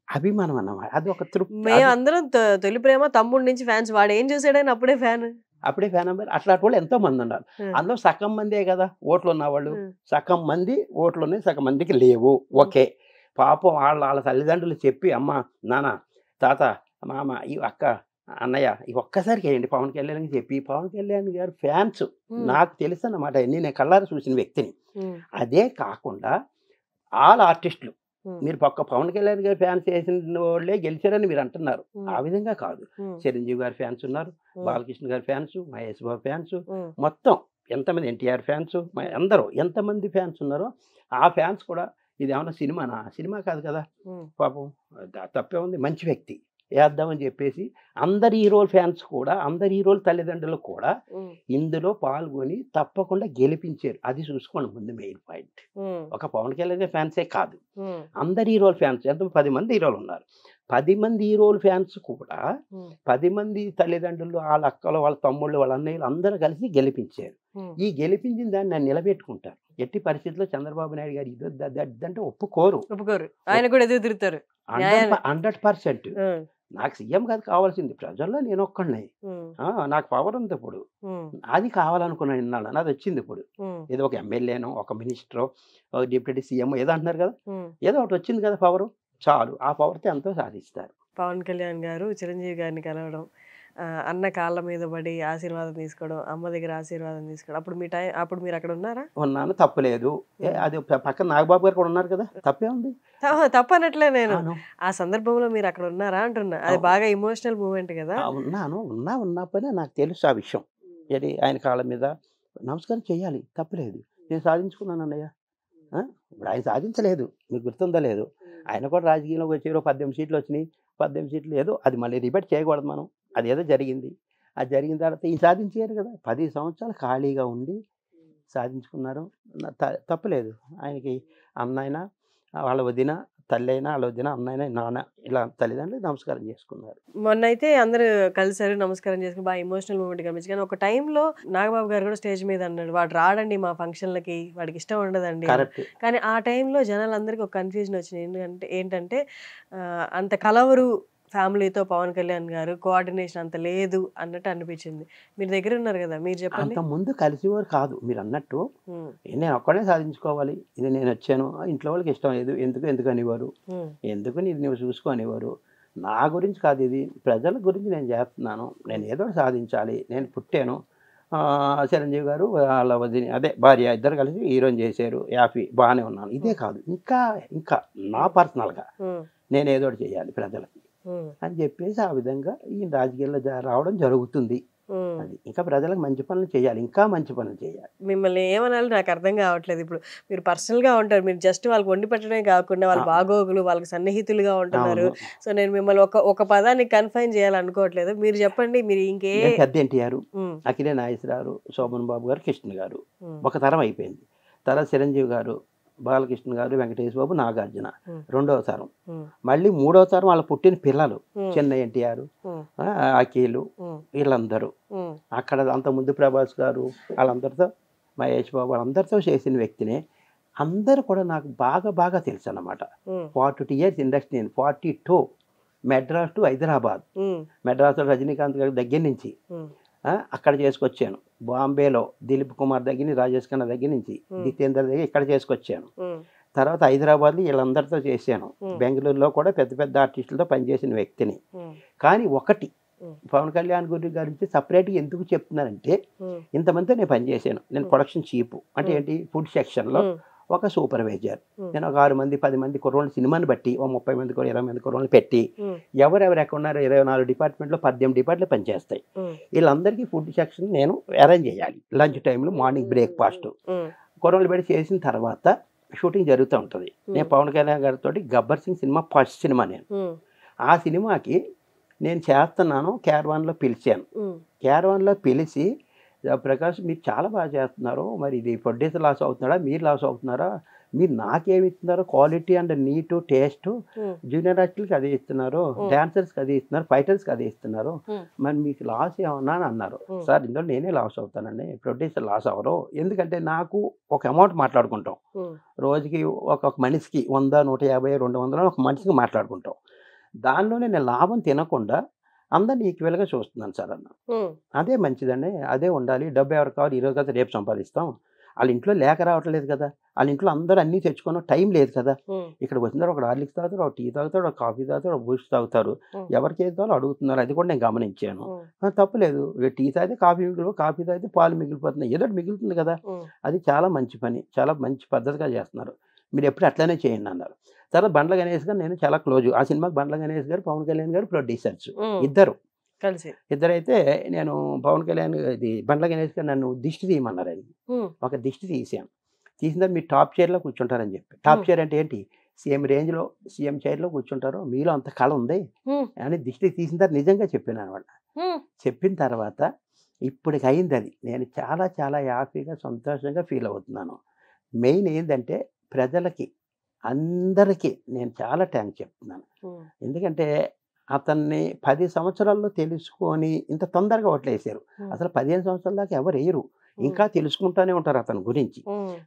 అభిమానం అన్నమాట. అదొక తృప్తి. మేమందరం తొలి ప్రేమ తమ్ముడి నుంచి ఫ్యాన్స్. వాడేం చూసాడని అప్పుడే ఫ్యాన్. అప్పుడే ఫ్యాన్ నెంబర్ అట్లాంటి వాళ్ళు ఎంతో మంది ఉన్నారు. అందులో సగం మందే కదా ఓట్లు ఉన్నవాళ్ళు. సగం మంది ఓట్లున్నాయి, సగం మందికి లేవు. ఓకే. పాపం వాళ్ళ తల్లిదండ్రులు చెప్పి అమ్మ, నాన్న, తాత, మామ, ఈ అక్క, అన్నయ్య ఈ ఒక్కసారికి వేయండి పవన్ కళ్యాణ్‌కి చెప్పి పవన్ కళ్యాణ్ గారు ఫ్యాన్స్ నాకు తెలుసన్నమాట. నేను కళ్ళారా చూసిన వ్యక్తిని. అదే కాకుండా ఆర్టిస్టులు మీరు పవన్ కళ్యాణ్ గారి ఫ్యాన్స్ చేసిన వాళ్ళే గెలిచారని మీరు అంటున్నారు. ఆ విధంగా కాదు. చిరంజీవి గారి ఫ్యాన్స్ ఉన్నారు, బాలకృష్ణ గారి ఫ్యాన్స్, మహేష్ బాబు ఫ్యాన్స్, మొత్తం ఎంతమంది ఎన్టీఆర్ ఫ్యాన్స్, అందరూ ఎంతమంది ఫ్యాన్స్ ఉన్నారో ఆ ఫ్యాన్స్ కూడా ఇదేమన్నా సినిమానా? సినిమా కాదు కదా! పాపం తప్పే ఉంది. మంచి వ్యక్తి వేద్దామని చెప్పేసి అందరి హీరోల ఫ్యాన్స్ కూడా, అందరి హీరోల తల్లిదండ్రులు కూడా ఇందులో పాల్గొని తప్పకుండా గెలిపించారు. అది చూసుకోండి ముందు మెయిన్ పాయింట్. ఒక పవన్ కళ్యాణ్ ఫ్యాన్సే కాదు, అందరి హీరోల ఫ్యాన్స్ ఎంత 10 మంది హీరోలు ఉన్నారు. 10 మంది హీరోల ఫ్యాన్స్ కూడా 10 మంది తల్లిదండ్రులు, వాళ్ళ అక్కలు, వాళ్ళ తమ్ముళ్ళు, వాళ్ళ అన్నయ్యలు అందరూ కలిసి గెలిపించారు. ఈ గెలిపించిన దాన్ని నన్ను నిలబెట్టుకుంటారు. ఎట్టి పరిస్థితుల్లో చంద్రబాబు నాయుడు గారు ఇదంటే ఒప్పుకోరు. ఆయన కూడా ఎదురు తిరుగుతారు. 100%. నాకు సీఎం కాదు కావాల్సింది, ప్రజల్లో నేను ఒక్కడిని. నాకు పవర్ ఉంది ఇప్పుడు. అది కావాలనుకున్నాను ఇన్నాళ్ళు, నాది వచ్చింది ఇప్పుడు. ఏదో ఒక ఎమ్మెల్యేనో, ఒక మినిస్టరో, డిప్యూటీ సీఎం ఏదో అంటున్నారు కదా, ఏదో ఒకటి వచ్చింది కదా పవరు, చాలు. ఆ పవర్తో ఎంతో సాధిస్తారు. పవన్ కళ్యాణ్ గారు చిరంజీవి గారిని కలవడం, అన్న కాళ్ళ మీద పడి ఆశీర్వాదం తీసుకోవడం, అమ్మ దగ్గర ఆశీర్వాదం తీసుకోవడం, అప్పుడు మీరు అక్కడ ఉన్నారా? ఉన్నాను, తప్పులేదు. అది పక్కన నాగబాబు గారు కూడా ఉన్నారు కదా, తప్పే ఉంది. తప్పనట్లే నేను ఆ సందర్భంలో మీరు అక్కడ ఉన్నారా అంటున్నా. అది బాగా ఎమోషనల్ మూమెంట్ కదా. ఉన్నప్పుడే నాకు తెలుసు ఆ విషయం. ఆయన కాళ్ళ మీద నమస్కారం చేయాలి, తప్పులేదు. నేను సాధించుకున్నాను అన్నయ్య. ఇప్పుడు ఆయన సాధించలేదు, మీకు గుర్తుందో లేదు. ఆయన కూడా రాజకీయంలోకి వచ్చారు, 18 సీట్లు వచ్చినాయి. 18 సీట్లు ఏదో అది మళ్ళీ రిపీట్ చేయకూడదు మనం, అదేదో జరిగింది. అది జరిగిన తర్వాత ఈయన సాధించారు కదా, 10 సంవత్సరాలు ఖాళీగా ఉండి సాధించుకున్నారు. తప్పులేదు ఆయనకి. అన్నైనా వాళ్ళ వదిన, తల్లి అయినా వాళ్ళ వదిన, అన్నైనా నాన్న, ఇలా తల్లిదండ్రులు నమస్కారం చేసుకున్నారు. మొన్న అయితే అందరూ కలిసారు, నమస్కారం చేసుకుని బాగా ఎమోషనల్ మూమెంట్ కనిపించి. కానీ ఒక టైంలో నాగబాబు గారు కూడా స్టేజ్ మీద అన్నాడు, వాడు రాడండి మా ఫంక్షన్లకి, వాడికి ఇష్టం ఉండదండి. కరెక్ట్. కానీ ఆ టైంలో జనాలందరికీ ఒక కన్ఫ్యూజన్ వచ్చింది. ఏంటంటే అంత కలవరు ఫ్యామిలీతో పవన్ కళ్యాణ్ గారు, కోఆర్డినేషన్ అంత లేదు అన్నట్టు అనిపించింది. మీరు దగ్గర ఉన్నారు కదా, మీరు చెప్పండి. అంత ముందు కలిసేవారు కాదు మీరు అన్నట్టు. నేను ఒక్కడే సాధించుకోవాలి, ఇది నేను వచ్చాను, ఇంట్లో వాళ్ళకి ఇష్టం లేదు, ఎందుకు అనేవారు, ఎందుకు నువ్వు చూసుకోనివారు. నా గురించి కాదు, ఇది ప్రజల గురించి నేను చేస్తున్నాను, నేను ఏదో సాధించాలి, నేను పుట్టాను. చిరంజీవి గారు వాళ్ళ వదిన, అదే భార్య, ఇద్దరు కలిసి హీరోయిన్ చేశారు, యాఫీ, బాగానే ఉన్నాను. ఇదే కాదు, ఇంకా నా పర్సనల్గా నేను ఏదో చేయాలి ప్రజలకి అని చెప్పేసి ఆ విధంగా ఈ రాజకీయాల్లో రావడం జరుగుతుంది. అది ఇంకా ప్రజలకు మంచి పనులు చేయాలి, ఇంకా మంచి పనులు చేయాలి. మిమ్మల్ని ఏమనాలి నాకు అర్థం కావట్లేదు. ఇప్పుడు మీరు పర్సనల్గా ఉంటారు, మీరు జస్ట్ వాళ్ళకి వండి పెట్టడమే కాకుండా వాళ్ళ బాగోగులు, వాళ్ళకి సన్నిహితులుగా ఉంటున్నారు. సో నేను మిమ్మల్ని ఒక పదాన్ని కన్ఫైన్ చేయాలనుకోవట్లేదు. మీరు చెప్పండి, మీరు ఇంకే పెద్ద ఎన్టీఆర్, అఖిలే నాగేశ్వరరావు, శోభన్ బాబు గారు, కృష్ణ గారు ఒక తరం అయిపోయింది. తర్వాత చిరంజీవి గారు, బాలకృష్ణ గారు, వెంకటేష్ బాబు, నాగార్జున రెండవ తరం. మళ్ళీ మూడవ తరం వాళ్ళ పుట్టిన పిల్లలు, చిన్న ఎన్టీఆర్, అఖిలు, వీళ్ళందరూ. అక్కడ అంతకుముందు ప్రభాస్ గారు వాళ్ళందరితో, మహేష్ బాబు వాళ్ళందరితో చేసిన వ్యక్తినే. అందరూ కూడా నాకు బాగా తెలుసు అన్నమాట. 42 years industry, 42 Madras to Hyderabad, మెడ్రాస్లో రజనీకాంత్ గారి దగ్గర నుంచి అక్కడ చేసుకొచ్చాను. బాంబేలో దిలీప్ కుమార్ దగ్గర నుంచి, రాజేష్ ఖన్నా దగ్గర నుంచి, జితేందర్ దగ్గర ఇక్కడ చేసుకొచ్చాను. తర్వాత హైదరాబాద్లో వీళ్ళందరితో చేశాను. బెంగళూరులో కూడా పెద్ద ఆర్టిస్టులతో పనిచేసిన వ్యక్తిని. కానీ ఒకటి పవన్ కళ్యాణ్ గురించి సపరేట్గా ఎందుకు చెప్తున్నానంటే, ఇంతమందితో నేను పనిచేశాను. నేను ప్రొడక్షన్ చీఫ్ అంటే ఏంటి, ఫుడ్ సెక్షన్లో ఒక సూపర్వైజర్. నేను ఒక 6 మంది 10 మంది కుర్రోళ్ళు, సినిమాని బట్టి ఓ 30 మంది 20 మంది కుర్రోళ్ళు పెట్టి, ఎవరెవరు ఎక్కడ ఉన్నారో 24 డిపార్ట్మెంట్లో 18 డిపార్ట్మెంట్లు పనిచేస్తాయి. వీళ్ళందరికీ ఫుడ్ సెక్షన్ నేను అరేంజ్ చేయాలి. లంచ్ టైంలో, మార్నింగ్ బ్రేక్ఫాస్ట్ కుర్రోళ్ళు పెట్టి చేసిన తర్వాత షూటింగ్ జరుగుతూ ఉంటుంది. నేను పవన్ కళ్యాణ్ గారితో Gabbar Singh cinema first cinema, నేను ఆ సినిమాకి నేను చేస్తున్నాను. క్యారవాన్లో పిలిచాను. క్యారవాన్లో పిలిచి, ప్రకాష్ మీరు చాలా బాగా చేస్తున్నారు, మరి ఇది ప్రొడ్యూసర్ లాస్ అవుతున్నారా, మీరు లాస్ అవుతున్నారా, మీరు నాకేమి ఇస్తున్నారు, quality and neat taste, junior ఆర్టిస్టులకి అదే ఇస్తున్నారు, డాన్సర్స్కి అదే ఇస్తున్నారు, ఫైటర్స్కి అదే ఇస్తున్నారు, మరి మీకు లాస్ ఏమన్నా అని అన్నారు. సార్ ఇందులో నేనే లాస్ అవుతానండి, ప్రొడ్యూసర్ లాస్ అవ్వరు. ఎందుకంటే నాకు ఒక అమౌంట్ మాట్లాడుకుంటాం, రోజుకి ఒక మనిషికి 100, 150, 200 ఒక మనిషికి మాట్లాడుకుంటాం. దానిలోనే నేను లాభం తినకుండా అందరినీ ఈక్వల్గా చూస్తున్నాను సార్ అన్న. అదే మంచిదండి, అదే ఉండాలి. డబ్బు ఎవరు కావాలి, ఈరోజు కదా రేపు సంపాదిస్తాం. వాళ్ళ ఇంట్లో లేక రావట్లేదు కదా, వాళ్ళ ఇంట్లో అందరూ అన్నీ తెచ్చుకోవడం టైం లేదు కదా. ఇక్కడికి వచ్చిన ఒక హార్లిక్స్ తాగుతారు, ఒక టీ తాగుతారు, ఒక కాఫీ తాగుతారు, ఒక బూస్ట్ తాగుతారు, ఎవరికి ఏది కావాలో అడుగుతున్నారు. అది కూడా నేను గమనించాను. తప్పులేదు, టీ తాగితే కాఫీ మిగిలి, కాఫీ తాగితే పాలు మిగిలిపోతున్నాయి, ఏదో మిగులుతుంది కదా. అది చాలా మంచి పని, చాలా మంచి పద్ధతిగా చేస్తున్నారు. మీరు ఎప్పుడు అట్లనే చేయండి అన్నారు. తర్వాత బండ్ల గణేష్ గారు నేను చాలా క్లోజ్. ఆ సినిమాకి బండ్ల గణేష్ గారు, పవన్ కళ్యాణ్ గారు ప్రొడ్యూసర్స్ ఇద్దరైతే. నేను పవన్ కళ్యాణ్ ఇది బండ్ల గణేష్ గారు నన్ను దిష్టి తీయమన్నారు. ఆయన ఒక దిష్టి తీసాను. తీసిన తర్వాత మీరు టాప్ చైర్లో కూర్చుంటారని చెప్పి. టాప్ చైర్ అంటే ఏంటి, సీఎం రేంజ్లో సీఎం చైర్లో కూర్చుంటారు, మీలో అంత కళ ఉంది అని దిష్టి తీసిన తర్వాత నిజంగా చెప్పాను అనమాట. చెప్పిన తర్వాత ఇప్పటికి అయింది అది. నేను చాలా హ్యాపీగా సంతోషంగా ఫీల్ అవుతున్నాను. మెయిన్ ఏంటంటే ప్రజలకి అందరికీ నేను చాలా థ్యాంక్స్ చెప్తున్నాను. ఎందుకంటే అతన్ని 10 సంవత్సరాల్లో తెలుసుకొని ఇంత తొందరగా ఓట్లేసారు. అసలు 15 సంవత్సరాల దాకా ఎవరు వేయరు, ఇంకా తెలుసుకుంటూనే ఉంటారు అతని గురించి.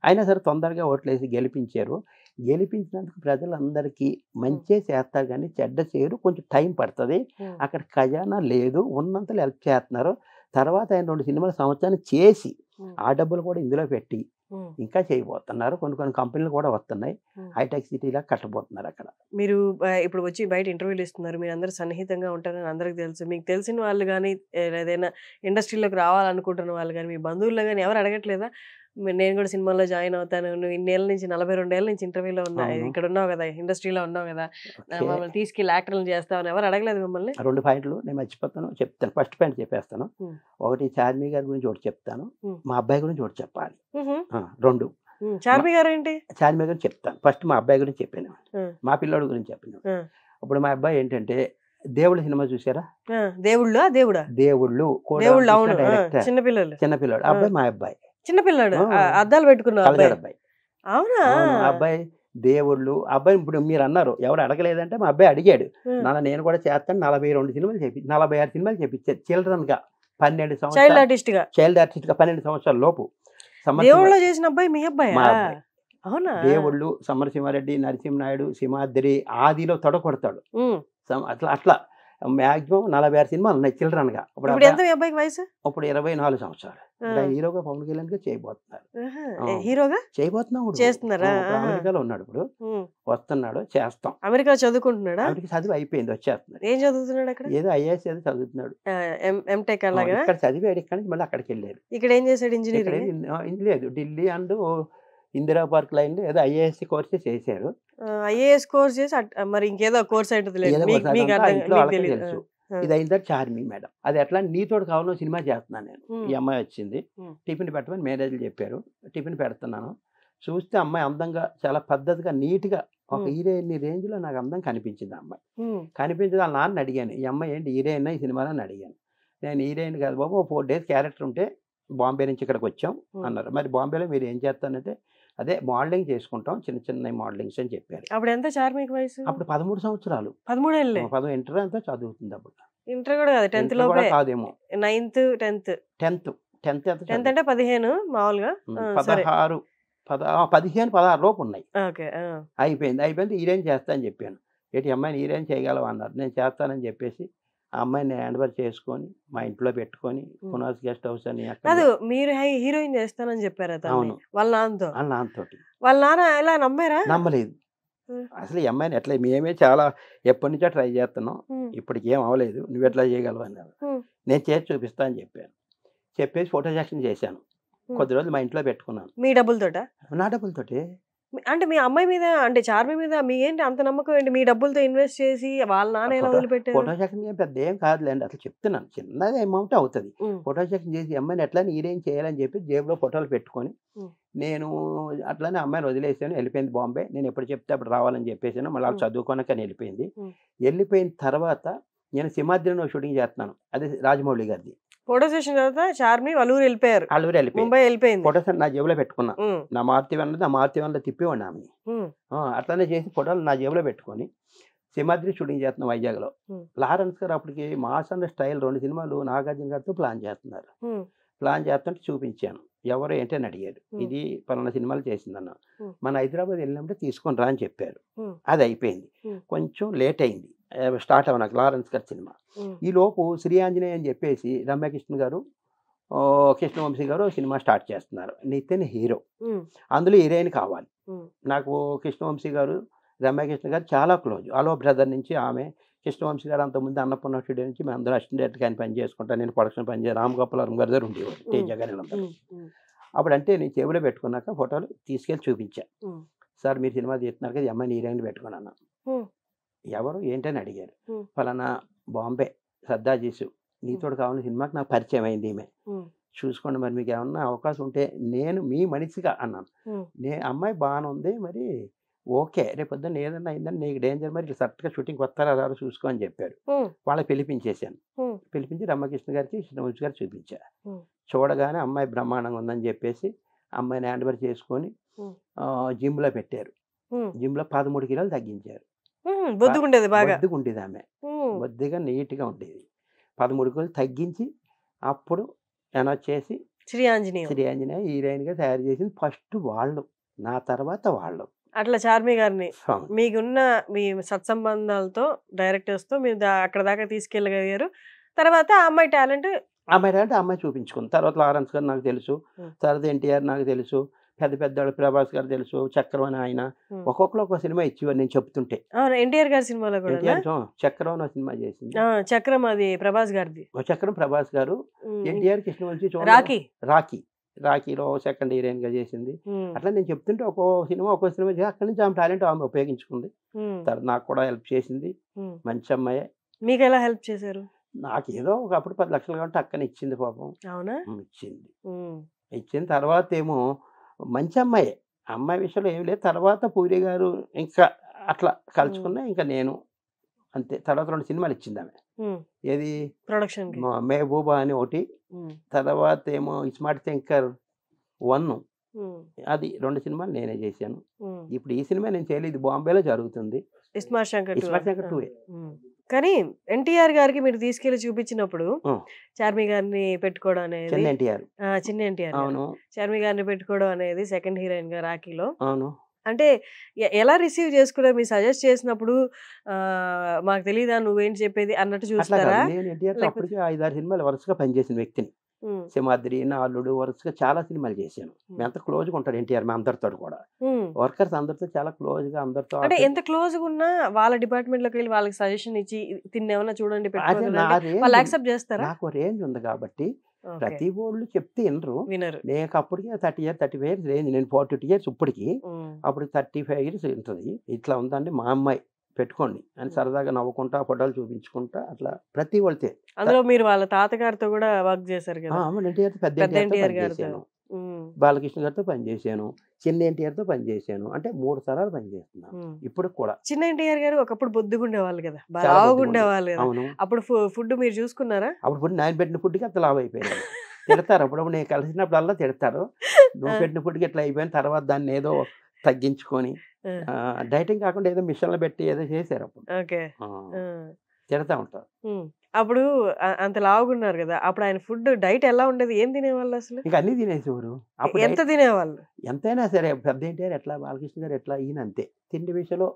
అయినా సరే తొందరగా ఓట్లేసి గెలిపించారు. గెలిపించినందుకు ప్రజలందరికీ మంచి చేస్తారు, కానీ చెడ్డ చేయరు, కొంచెం టైం పడుతుంది. అక్కడ ఖజానా లేదు, ఉన్నంతలో హెల్ప్ చేస్తున్నారు. తర్వాత ఆయన 2 సినిమాల సంవత్సరాన్ని చేసి ఆ డబ్బులు కూడా ఇందులో పెట్టి ఇంకా చేయబోతున్నారు. కొన్ని కంపెనీలు కూడా వస్తున్నాయి, హైటెక్ సిటీలా కట్టబోతున్నారు. అక్కడ మీరు ఇప్పుడు వచ్చి బయట ఇంటర్వ్యూలు ఇస్తున్నారు, మీరు అందరూ సన్నిహితంగా ఉంటారని అందరికి తెలుసు. మీకు తెలిసిన వాళ్ళు కానీ, ఏదైనా ఇండస్ట్రీలోకి రావాలనుకుంటున్న వాళ్ళు కానీ, మీ బంధువుల్లో కానీ ఎవరు అడగట్లేదా, నేను కూడా సినిమాలో జాయిన్ అవుతాను, నువ్వు ఇన్నేళ్ళ నుంచి 42 ఏళ్ళ నుంచి ఇంటర్వ్యూలో ఉన్నా, ఇక్కడ ఉన్నావు కదా, ఇండస్ట్రీలో ఉన్నావు కదా, మమ్మల్ని తీసుకెళ్ళి యాక్టర్లు చేస్తావని ఎవరు అడగలేదు మిమ్మల్ని? 2 పాయింట్లు నేను మర్చిపోతాను, చెప్తాను. ఫస్ట్ పాయింట్ చెప్పేస్తాను. ఒకటి చార్మి గారి గురించి ఒకటి చెప్తాను, మా అబ్బాయి గురించి ఒకటి చెప్పాలి. 2 చార్మి గారు ఏంటి? చార్మి గురించి చెప్తాను. ఫస్ట్ మా అబ్బాయి గురించి చెప్పాను, ఉమ్, మా పిల్లోడి గురించి చెప్పాను. ఉమ్, ఇప్పుడు మా అబ్బాయి ఏంటంటే దేవుళ్ళ సినిమా చూసారా? దేవుళ్ళా దేవుడా? దేవుళ్ళు దేవుళ్ళు అవును. డైరెక్టర్, చిన్నపిల్లలు. చిన్నపిల్లాడు అబ్బాయి, మా అబ్బాయి చిన్నపిల్లాడు ఆ. అద్దాలు పెట్టుకున్న అబ్బాయి. కలగాడు అబ్బాయి. అవునా? అవును, అబ్బాయి దేవుళ్ళు. అబ్బాయి ఇప్పుడు మీరు అన్నారు ఎవరు అడగలేదంటే మా అబ్బాయి అడిగాడు, ఉమ్. నాన్న నేను కూడా చేస్తాను. 42 సినిమాలు 46 సినిమాలు చేపించారు చిల్డ్రన్ గా, 12 చైల్డ్ సంవత్సరాలు ఆర్టిస్ట్ గా. చైల్డ్ ఆర్టిస్ట్ గా, 12 సంవత్సరాల లోపు. దేవుళ్ళలో చేసిన అబ్బాయి మీ అబ్బాయి? మా అబ్బాయి అవునా? దేవుళ్ళు, సమరసింహారెడ్డి, నరసింహనాయుడు, సింహాద్రి, ఆదిలో తొడగొడతాడు. ఉమ్. అట్లా అట్లా మ్యాక్సిమం 46 సినిమాలు ఉన్నాయి చిల్డ్రన్ గా. ఇప్పుడు ఇప్పుడు ఎంత మీ అబ్బాయికి వయసు? ఇప్పుడు 24 సంవత్సరాలు. ఇప్పుడు ఆయన హీరోగా పవన్ కళ్యాణ్ గా చేయబోతున్నారు. హీరోగా చేయబోతున్నాడు, చేస్తున్నారా? అమెరికాలో ఉన్నాడు, ఇప్పుడు వస్తున్నాడు, చేస్తాం. అమెరికా చదువుకుంటున్నాడా? అమెరికా చదివి అయిపోయింది, వచ్చేస్తున్నాడు. ఏం చదువుతున్నాడు అక్కడ? ఏదో ఐఏఎస్ ఏదో చదువుతున్నాడు. ఎంటెక్ అలాగా? ఇక్కడ చదివాడు, ఇక్కడ నుంచి మళ్ళీ అక్కడికి వెళ్ళారు. ఇక్కడ ఏం చేశాడు? ఇంజనీరింగ్? లేదు, Delhi and Indira park line లో ఏదో ఐఏఎస్ కోర్స్ చేశారు. ఐఏఎస్ కోర్స్ చేసి మరి ఇంకేదో కోర్స్ అయితే లేదు. ఏదో మీకు ఒకటి మీకు అదంతా అర్థం ఇంట్లో మీకు వాళ్ళకి తెలియదు. తెలుసు. ఇది అయిన తర్వాత చార్మి మేడం, అది ఎట్లా నీతోడు కావాలో సినిమా చేస్తున్నాను నేను. ఈ అమ్మాయి వచ్చింది, టిఫిన్ పెట్టమని మేనేజర్లు చెప్పారు, టిఫిన్ పెడుతున్నాను. చూస్తే అమ్మాయి అందంగా, చాలా పద్ధతిగా, నీట్గా, ఒక హీరోయిన్ రేంజ్ లో నాకు అందం కనిపించింది. అమ్మాయి కనిపించింది. వాళ్ళ నాన్న అడిగాను, ఈ అమ్మాయి ఏంటి హీరోయిన్ ఈ సినిమాలో అని అడిగాను. నేను హీరోయిన్ కాదు బాబు, 4 days క్యారెక్టర్ ఉంటే బాంబే నుంచి ఇక్కడికి వచ్చాం అన్నారు. మరి బాంబేలో మీరు ఏం చేస్తానంటే, అదే మోడలింగ్ చేసుకుంటాం, చిన్న చిన్న మోడలింగ్స్ అని చెప్పారు. అప్పుడు ఎంత చార్మిక్ వయసు? అప్పుడు 13 సంవత్సరాలు. 13 ఏళ్ళే? 10 ఇంటర్ అంతా చదువుతుంది అప్పుడు. ఇంటర్ కూడా కాదు, 10th ఇంటర్ లోపే. కూడా కాదేమో, 9th 10th. 10th అంటే 15 మామూలుగా. సరే. 15 16 లోపు ఉన్నాయి. ఓకే. అయిపోయింది హీరోయిన్ చేస్తా అని చెప్పాను. ఏంటి అమ్మాయిని హీరోయిన్ చేయగలవా అన్నారు. నేను చేస్తానని చెప్పేసి ఆ అమ్మాయిని హ్యాండ్ ఓవర్ చేసుకొని మా ఇంట్లో పెట్టుకొని పునాస్ గెస్ట్ హౌస్ అని కాదు, మీరు హీరోయిన్ చేస్తానని చెప్పారా అవును, వాళ్ళ నాన్నతో? వాళ్ళ నాన్నతోటి. వాళ్ళ నాన్న ఎలా నమ్మారా? నమ్మలేదు అసలు. ఈ అమ్మాయిని ఎట్లా, మేమే చాలా ఎప్పటి నుంచో ట్రై చేస్తున్నాం, ఇప్పటికి ఏం అవ్వలేదు, నువ్వు ఎట్లా చేయగలవు అన్నారు. నేను చేసి చూపిస్తా అని చెప్పాను. చెప్పేసి ఫోటో సెక్షన్ చేశాను. కొద్ది రోజులు మా ఇంట్లో పెట్టుకున్నాను. మీ డబ్బులతోట? నా డబ్బులతోటి. అంటే మీ అమ్మాయి మీద, అంటే చార్మి మీద మీ ఏంటి అంత నమ్మకం ఏంటి? మీ డబ్బులతో ఇన్వెస్ట్ చేసి వాళ్ళ నాన్న ఎలా వదిలిపెట్టారు? ఫోటో సెక్షన్ పెద్ద ఏం కాదులేండి, అసలు చెప్తున్నాను, చిన్నగా అమౌంట్ అవుతుంది. ఫోటో సెక్షన్ చేసి అమ్మాయిని ఎట్లా హీరోయిన్ చేయాలని చెప్పి జేబులో ఫోటోలు పెట్టుకొని నేను అట్లానే అమ్మాయిని వదిలేసాను. వెళ్ళిపోయింది బాంబే. నేను ఎప్పుడు చెప్తే అప్పుడు రావాలని చెప్పేసాను. మళ్ళీ వాళ్ళు చదువుకోనకని వెళ్ళిపోయింది. వెళ్ళిపోయిన తర్వాత నేను సింహాద్రిలో షూటింగ్ చేస్తున్నాను, అదే రాజమౌళి గారిది. ఫోటో సెషన్ తర్వాత చార్మి వాళ్ళూరు వెళ్ళిపోయారు, ముంబై వెళ్ళిపోయింది. ఫోటోస్ నా జేబులో పెట్టుకున్నా. నా మారుతి వన్లో ఆ మారుతి వన్లో తిప్పేవాడిని ఆమెని. అట్లానే చేసి ఫోటోలు నా జేబులో పెట్టుకొని సింహాద్రి షూటింగ్ చేస్తున్నాం వైజాగ్లో. లారెన్స్ గారు అప్పటికి మాస్ అండ్ స్టైల్ 2 సినిమాలు నాగార్జున గారితో ప్లాన్ చేస్తున్నారు. ప్లాన్ చేస్తుంటే చూపించాను, ఎవరు ఏంటి అని అడిగారు. ఇది పలానా సినిమాలు చేసిందన్న. మన హైదరాబాద్ వెళ్ళినప్పుడు తీసుకొని రా అని చెప్పారు. అది అయిపోయింది. కొంచెం లేట్ అయింది స్టార్ట్ అవ్వ నాకు లారెన్స్ గారి సినిమా. ఈ లోపు శ్రీ ఆంజనేయ అని చెప్పేసి రమ్యకృష్ణ గారు, కృష్ణవంశీ గారు సినిమా స్టార్ట్ చేస్తున్నారు. నితిన్ హీరో, అందులో హీరోయిన్ కావాలి నాకు. కృష్ణవంశీ గారు, రమ్యకృష్ణ గారు చాలా క్లోజ్. అలో బ్రదర్ నుంచి ఆమె, కృష్ణవంశీ గారు అంతకుముందు అన్నపూర్ణ స్టూడియో నుంచి మేము అందరూ అసిస్టెంట్ కానీ పని చేసుకుంటాను, నేను ప్రొడక్షన్ పని చేయాలి. రామ్ గోపాలం గారి దగ్గర ఉండేవాడు, తేజ గారు అందరూ. అప్పుడంటే నేను టేబుల్లో పెట్టుకున్నాక ఫోటోలు తీసుకెళ్ళి చూపించా. సార్ మీరు సినిమా తీస్తున్నారు కదా, అమ్మాయిని హీరోయిన్ పెట్టుకున్నాను. ఎవరు ఏంటని అడిగారు. ఫలానా బాంబే సర్దాజీసు నీతోడు కావాలని సినిమాకి నాకు పరిచయం అయింది ఈమె, చూసుకోండి మరి మీకు ఏమన్నా అవకాశం ఉంటే నేను మీ మనిషిగా అన్నాను. అమ్మాయి బాగానే ఉంది, మరి ఓకే రేపు పొద్దున్న ఏదన్నా అయిందని నీకు డేంజర్, మరి కరెక్ట్గా షూటింగ్ వస్తారా రారా చూసుకో అని చెప్పారు. వాళ్ళకి పిలిపించేశాను. పిలిపించి రమ్మకృష్ణ గారికి, కృష్ణవంశీ గారు చూపించా. చూడగానే అమ్మాయి బ్రహ్మాండంగా ఉందని చెప్పేసి అమ్మాయిని హ్యాండ్ ఓవర్ చేసుకొని జిమ్లో పెట్టారు. జిమ్లో 13 కిలోలు తగ్గించారు. బొద్దుగుండేది, బాగా బొద్దుగుండేది ఆమె, బొద్దుగా నీట్గా ఉండేది. 13 కిలోలు తగ్గించి అప్పుడు అనౌన్స్ చేసి శ్రీ ఆంజనేయ హీరోయిన్గా తయారు చేసింది ఫస్ట్ వాళ్ళు, నా తర్వాత వాళ్ళు. అట్లా చార్మి గారిని మీకున్న మీ సత్సంబంధాలతో డైరెక్టర్స్తో మీరు అక్కడ దాకా తీసుకెళ్ళగలిగారు. తర్వాత ఆ అమ్మాయి టాలెంట్ అమ్మాయి చూపించుకుంది. తర్వాత లారెన్స్ గారు నాకు తెలుసు, తర్వాత ఎన్టీఆర్ నాకు తెలుసు, పెద్ద పెద్దవాళ్ళు ప్రభాస్ గారు తెలుసు, చక్రం అని ఆయన. ఒక్కొక్కరు ఒక సినిమా ఇచ్చేవారు నేను చెప్తుంటే. ఎన్టీఆర్ గారి సినిమాలో కూడా చక్రం అని సినిమా చేసింది. చక్రం అది ప్రభాస్ గారిది. చక్రం ప్రభాస్ గారు, ఎన్టీఆర్ కృష్ణవంశీ రాఖీలో సెకండ్ హీరోయిన్ గా చేసింది. అట్లా నేను చెప్తుంటే ఒక్కో సినిమా చేసి అక్కడి నుంచి ఆమె టాలెంట్ ఆమె ఉపయోగించుకుంది. తర్వాత నాకు కూడా హెల్ప్ చేసింది, మంచి అమ్మాయి. మీకు ఎలా హెల్ప్ చేశారు? నాకు ఏదో ఒకప్పుడు 10 లక్షలు కాబట్టి అక్కని ఇచ్చింది పాపం. అవునా? ఇచ్చిన తర్వాత ఏమో మంచి అమ్మాయి, అమ్మాయి విషయంలో ఏమి లేదు. తర్వాత పూరి గారు ఇంకా అట్లా కలుసుకున్నా ఇంకా నేను అంతే. తర్వాత 2 సినిమాలు ఇచ్చింది ఆమె. ఏది ప్రొడక్షన్ 'మెహబూబా' అని ఒకటి, తర్వాత ఏమో 'ఇస్మార్ట్ శంకర్ 1' అది 2 సినిమాలు నేనే చేశాను. ఇప్పుడు ఈ సినిమా నేను చేయలేదు, ఇది బాంబేలో జరుగుతుంది. ఇస్మార్ట్ శంకర్ 2. కానీ ఎన్టీఆర్ గారికి మీరు తీసుకెళ్లి చూపించినప్పుడు చార్మి గారిని పెట్టుకోవడం అనేది చిన్న ఎన్టీఆర్. చిన్న ఎన్టీఆర్ అవును చార్మి గారిని పెట్టుకోవడం అనేది సెకండ్ హీరోయిన్ గా రాఖీలో అవును. అంటే ఎలా రిసీవ్ చేసుకున్నారు? మీరు సజెస్ట్ చేసినప్పుడు మాకు తెలియదా నువ్వేంటి చెప్పేది అన్నట్టు అట్లా చూస్తారా? కాదు, నేను ఎన్టీఆర్ అప్పటికి 5-6 సినిమాలు వరుసగా పనిచేసిన వ్యక్తిని. సింహాద్రి, నాలుడు వరుసగా చాలా సినిమాలు చేశాను. మేము అంత క్లోజ్గా ఉంటాడు ఎన్టీఆర్ మా అందరితో కూడా. వర్కర్స్ అందరితో చాలా క్లోజ్గా అందరితో. అంటే ఎంత క్లోజ్గా ఉన్నా వాళ్ళ డిపార్ట్మెంట్ లోకి వెళ్ళి వాళ్ళకి సజెషన్ ఇచ్చి తిన్న ఏమన్నా చూడండి వాళ్ళు యాక్సెప్ట్ చేస్తారా? నాకు రేంజ్ ఉంది కాబట్టి ప్రతి వాళ్ళు చెప్తే వినరు. నేను అప్పటికి 30 years 35 years రేంజ్, నేను 42 years ఇప్పటికి. అప్పుడు 35 years ఉంటుంది. ఇట్లా ఉందండి మా అమ్మాయి పెట్టుకోండి అని సరదాగా నవ్వుకుంటా ఫోటోలు చూపించుకుంటా అట్లా ప్రతి వాళ్ళతే. అందులో మీరు వాళ్ళ తాతగారితో కూడా వర్క్ చేశారు కదా? ఎన్టీఆర్ పెద్ద ఎన్టీఆర్ పనిచేశాను, బాలకృష్ణ గారితో పనిచేశాను, చిన్న ఎన్టీఆర్ తో పనిచేశాను. అంటే 3 తరాలు పనిచేస్తున్నాను ఇప్పుడు కూడా. చిన్న ఎన్టీఆర్ గారు ఒకప్పుడు బొద్దుగుండేవాళ్ళు కదా, బాగుండేవాళ్ళు కదా. అవును. అప్పుడు ఫుడ్ మీరు చూసుకున్నారా? అప్పుడు ఫుడ్ నేను పెట్టిన ఫుడ్కి అంత లావు అయిపోయాను. తిడతారు అప్పుడప్పుడు, నేను కలిసినప్పుడల్లా తిడతారు, నువ్వు పెట్టిన ఫుడ్కి ఎట్లా అయిపోయిన. తర్వాత దాన్ని ఏదో తగ్గించుకొని డైటింగ్ కాకుండా ఏదో మిషన్లో పెట్టి ఏదో చేశారు అప్పుడు. తిడతా ఉంటారు. అప్పుడు అంత లావుగున్నారు కదా, అప్పుడు ఆయన ఫుడ్ డైట్ ఎలా ఉండేది? ఏం తినేవాళ్ళు అసలు? ఇంకా అన్ని తినేసేవారు. అప్పుడు ఎంత తినేవాళ్ళు? ఎంతైనా సరే పెద్ద ఎన్టీఆర్ ఎట్లా, బాలకృష్ణ గారు ఎట్లా, ఈయన అంతే. తిండి విషయంలో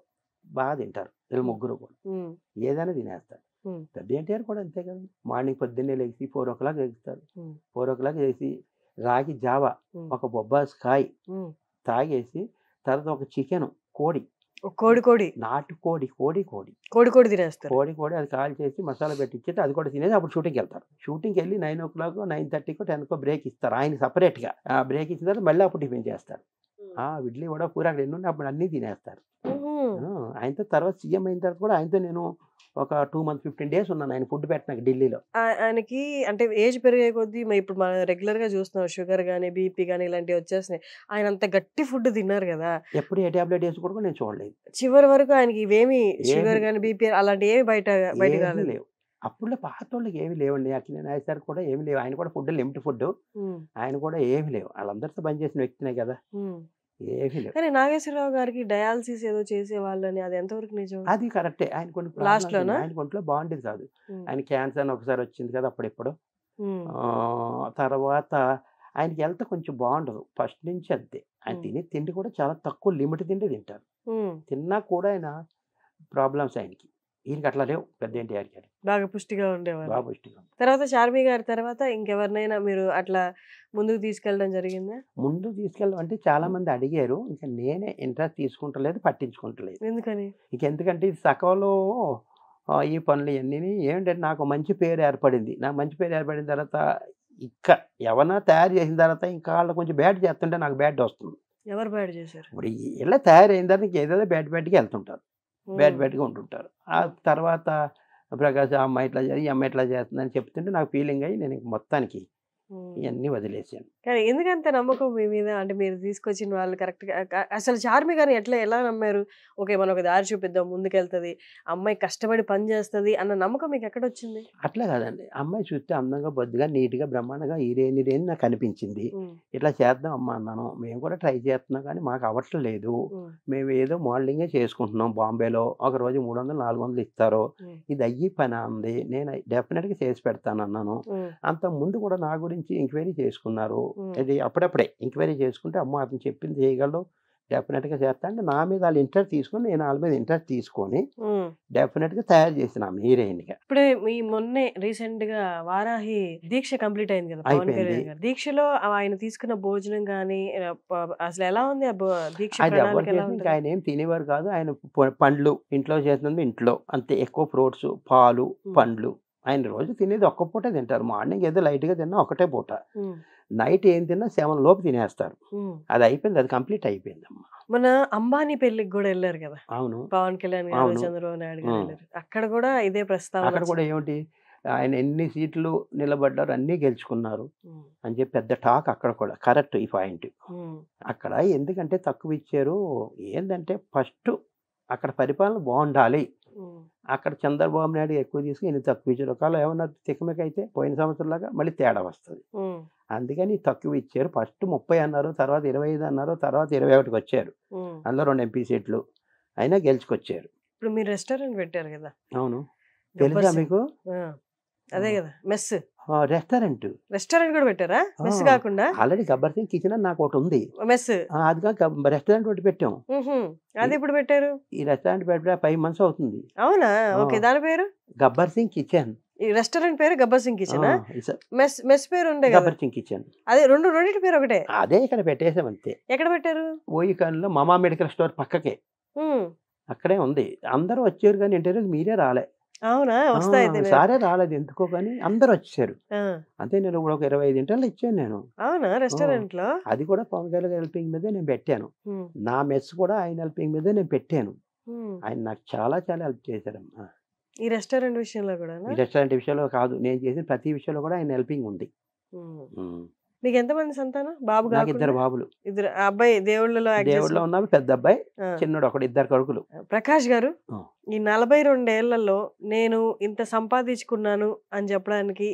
బాగా తింటారు వీళ్ళు ముగ్గురు కూడా, ఏదైనా తినేస్తారు. పెద్ద ఎన్టీఆర్ కూడా అంతే కదా. మార్నింగ్ పొద్దున్నే లేచి 4 o'clock లేస్తారు. 4 o'clock చేసి రాగి జావా, ఒక బొబ్బాస్ కాయ తాగేసి తర్వాత ఒక చికెన్, కోడి నాటు కోడి తినేస్తారు. కోడి అది కాల్ చేసి మసాలా పెట్టించేది, అది కూడా తినేసి అప్పుడు షూటింగ్కి వెళ్తారు. షూటింగ్కి వెళ్ళి 9 o'clock 9:30 10 బ్రేక్ ఇస్తారు ఆయన సపరేట్గా. బ్రేక్ ఇచ్చిన తర్వాత మళ్ళీ అప్పుడు టిఫిన్ చేస్తారు. ఇడ్లీ కూడా పూర అక్కడ ఎన్ని అప్పుడు అన్నీ తినేస్తారు. ఆయనతో తర్వాత సీఎం అయిన తర్వాత కూడా ఆయనతో నేను ఒక 2 months 15 days ఉన్నాను ఆయన ఫుడ్ పెట్టినాక ఢిల్లీలో. ఆయనకి అంటే ఏజ్ పెరిగే కొద్దీ ఇప్పుడు మనం రెగ్యులర్ గా చూస్తున్నాం షుగర్ గానీ బీపీ గానీ ఇలాంటివి వచ్చేస్తున్నాయి. ఆయన అంత గట్టి ఫుడ్ తిన్నారు కదా, ఎప్పుడు ఏ టాబ్లెట్ వేసి కూడా నేను చూడలేదు. చివరి వరకు ఆయనకి ఇవేమి షుగర్ గానీ బీపీ అలాంటి ఏమి బయట లేవు. అప్పుడు పాత వాళ్ళకి ఏమి లేవండి. అట్లనే నాయసారి కూడా ఏమి లేవు. ఆయన కూడా ఫుడ్ లిమిట్ ఫుడ్, ఆయన కూడా ఏమి లేవు. వాళ్ళందరితో పనిచేసిన వ్యక్తినే కదా, ఏమీ లేవు. కానీ నాగేశ్వరరావు గారికి డయాలసిస్ ఏదో చేసేవాళ్ళని, అది ఎంతవరకు నిజం? అది కరెక్టే. ఆయన కొన్ని లాస్ట్ లోనా ఆయన ఒంట్లో బాగుండేది కాదు. ఆయన క్యాన్సర్ అని ఒకసారి వచ్చింది కదా అప్పుడెప్పుడు. తర్వాత ఆయనకి హెల్త్ కొంచెం బాగుండదు ఫస్ట్ నుంచి అంతే. ఆయన తినే తిండి కూడా చాలా తక్కువ లిమిట్ తిండి తింటారు. తిన్నా కూడా ఆయన ప్రాబ్లమ్స్ ఆయనకి. ఈయనకి అట్లా లేవు. పెద్ద ఎన్టీఆర్ గారు బాగా పుష్టిగా ఉండేవారు. బాగా పుష్టిగా. తర్వాత చార్మి గారి తర్వాత ఇంకెవరినైనా మీరు అట్లా ముందుకు తీసుకెళ్ళడం జరిగిందా? ముందుకు తీసుకెళ్ళడం అంటే చాలా మంది అడిగారు, ఇంకా నేనే ఇంట్రెస్ట్ తీసుకుంటలేదు, పట్టించుకుంటలేదు. ఎందుకని? ఎందుకంటే ఇది సకంలో ఈ పనులు ఇవన్నీ ఏంటంటే నాకు మంచి పేరు ఏర్పడింది. నాకు మంచి పేరు ఏర్పడిన తర్వాత ఇంకా ఎవరన్నా తయారు చేసిన తర్వాత ఇంకా వాళ్ళు కొంచెం బ్యాడ్ చేస్తుంటే నాకు బ్యాడ్ వస్తుంది. ఎవరు బ్యాడ్ చేశారు? ఇప్పుడు ఇలా తయారైన తర్వాత ఏదైనా బ్యాడ్కి వెళ్తుంటారు, బ్యాడ్గా ఉంటుంటారు. ఆ తర్వాత ప్రకాశ్ ఆ అమ్మాయి ఇట్లా ఈ అమ్మాయి ఇట్లా చేస్తుందని చెప్తుంటే నాకు ఫీలింగ్ అయ్యి నేను మొత్తానికి ఇవన్నీ వదిలేసాను. కానీ ఎందుకంత నమ్మకం మీ మీద? అంటే మీరు తీసుకొచ్చిన వాళ్ళు కరెక్ట్గా అసలు చార్మి గారిని ఎలా నమ్మారు? ఓకే మనం ఒక దారి చూపిద్దాం, ముందుకెళ్తుంది, అమ్మాయి కష్టపడి పని చేస్తుంది అన్న నమ్మకం మీకు ఎక్కడ వచ్చింది? అట్లా కాదండి, అమ్మాయి చూస్తే అందంగా బొద్దుగా నీట్గా బ్రహ్మాండంగా హీరోయిన్ నాకు అనిపించింది. ఇట్లా చేద్దాం అమ్మ అన్నాను. మేము కూడా ట్రై చేస్తున్నాం కానీ మాకు అవ్వట్లేదు. మేము ఏదో మోడలింగే చేసుకుంటున్నాం బాంబేలో. ఒక రోజు 300-400 ఇస్తారు, ఇది అయ్యి పని అంది. నేను డెఫినెట్గా చేసి పెడతాను అన్నాను. అంత ముందు కూడా నా గురించి ఎంక్వైరీ చేసుకున్నారు. ఇది అప్పుడప్పుడే ఎంక్వైరీ చేసుకుంటే అమ్మ అతను చెప్పింది చేయగలరు, డెఫినెట్గా చేస్తా అంటే నా మీద వాళ్ళు ఇంట్రెస్ట్ తీసుకొని నేను వాళ్ళ మీద ఇంట్రెస్ట్ తీసుకొని డెఫినెట్గా తయారు చేసినాం హీరోయిన్గా. ఇప్పుడే మీ మొన్నే రీసెంట్ గా వారాహి దీక్ష కంప్లీట్ అయింది కదా పవన్ కళ్యాణ్ గారు. దీక్షలో ఆయన తీసుకున్న భోజనం కానీ అసలు ఎలా ఉంది ఆ దీక్ష? ఆయన ఏం తినేవారు కాదు. ఆయన పండ్లు ఇంట్లో చేసినది ఇంట్లో అంతే, ఎక్కువ ఫ్రూట్స్, పాలు, పండ్లు. ఆయన రోజు తినేది ఒక్క పూటే తింటారు. మార్నింగ్ ఏదో లైట్గా తిన్నా ఒకటే పూట, నైట్ ఏం తిన్నా 7 లోపు తినేస్తారు. అది అయిపోయింది, అది కంప్లీట్ అయిపోయింది. అమ్మ మన అంబానీ పెళ్లికి కూడా వెళ్ళారు కదా. అవును, పవన్ కళ్యాణ్ గారు, చంద్రబాబు నాయుడు గారు వెళ్ళారు. అక్కడ కూడా ఇదే ప్రస్తావన. అక్కడ కూడా ఏమిటి ఆయన ఎన్ని సీట్లు నిలబడ్డారు అన్నీ గెలుచుకున్నారు అని చెప్పి పెద్ద టాక్ అక్కడ కూడా కరెక్ట్ ఈ పాయింట్. అక్కడ ఎందుకంటే తక్కువ ఇచ్చారు ఏంటంటే ఫస్ట్ అక్కడ పరిపాలన బాగుండాలి. అక్కడ చంద్రబాబు నాయుడు ఎక్కువ తీసుకుని ఎన్ని తక్కువ ఇచ్చారు. ఒకవేళ ఏమన్నా తికమకైతే పోయిన సంవత్సరంలాగా మళ్ళీ తేడా వస్తుంది. అందుకని తక్కువ ఇచ్చారు. ఫస్ట్ 30 అన్నారు, తర్వాత 25 అన్నారు, తర్వాత 21కి వచ్చారు. అందులో 2 ఎంపీ సీట్లు అయినా గెలుచుకొచ్చారు. ఇప్పుడు మీరు రెస్టారెంట్ పెట్టారు కదా? అవును, తెలుసా మీకు? అదే కదా మెస్ రెస్టారెంట్ కూడా పెట్టారా? మెస్ కాకుండా ఆల్రెడీ గబ్బర్ సింగ్ కిచెన్ అని నాకు ఒకటి ఉంది, మెస్. అది రెస్టారెంట్ ఒకటి పెట్టాం. అది ఇప్పుడు పెట్టారు? ఈ రెస్టారెంట్ పెట్టా 5 months అవుతుంది. అవునా? ఓకే, దాని పేరు గబ్బర్ సింగ్ కిచెన్. ఈ రెస్టారెంట్ పేరు గబ్బర్ సింగ్ కిచెన్. మెస్ పేరు ఉండే గబ్బర్ సింగ్ కిచెన్. అదే రెండింటి పేరు ఒకటే. అదే ఇక్కడ పెట్టేసాం అంతే. ఎక్కడ పెట్టారు? ఓయికాన్లో మామా మెడికల్ స్టోర్ పక్కకే అక్కడే ఉంది. అందరూ వచ్చారు కానీ ఇంటర్వ్యూకి మీరే రాలే. అవునా? వస్తాయి సారే రాలేదు ఎందుకో కానీ అందరు వచ్చారు. అంతే, నేను ఇప్పుడు ఒక 25 ఇంటర్వ్యూలు ఇచ్చాను నేను. అవునా? రెస్టారెంట్ లో అది కూడా పవన్ కళ్యాణ్ హెల్పింగ్ మీదే నేను పెట్టాను. నా మెస్ కూడా ఆయన హెల్పింగ్ మీదే నేను పెట్టాను. ఆయన నాకు చాలా చాలా హెల్ప్ చేశారమ్మా. ఈ రెస్టారెంట్ విషయంలో కూడా? ఈ రెస్టారెంట్ విషయంలో కాదు, నేను చేసిన ప్రతి విషయంలో కూడా ఆయన హెల్పింగ్ ఉంది. మీకు ఎంతమంది సంతానం? బాబు? నాకు 2 బాబులు. ఇద్దరు. అబ్బాయి దేవుళ్ళలో ఉన్నారు, పెద్ద అబ్బాయి, చిన్నోడు ఒకడు, 2 కొడుకులు. ప్రకాష్ గారు, ఈ 42 ఏళ్లలో నేను ఇంత సంపాదించుకున్నాను అని చెప్పడానికి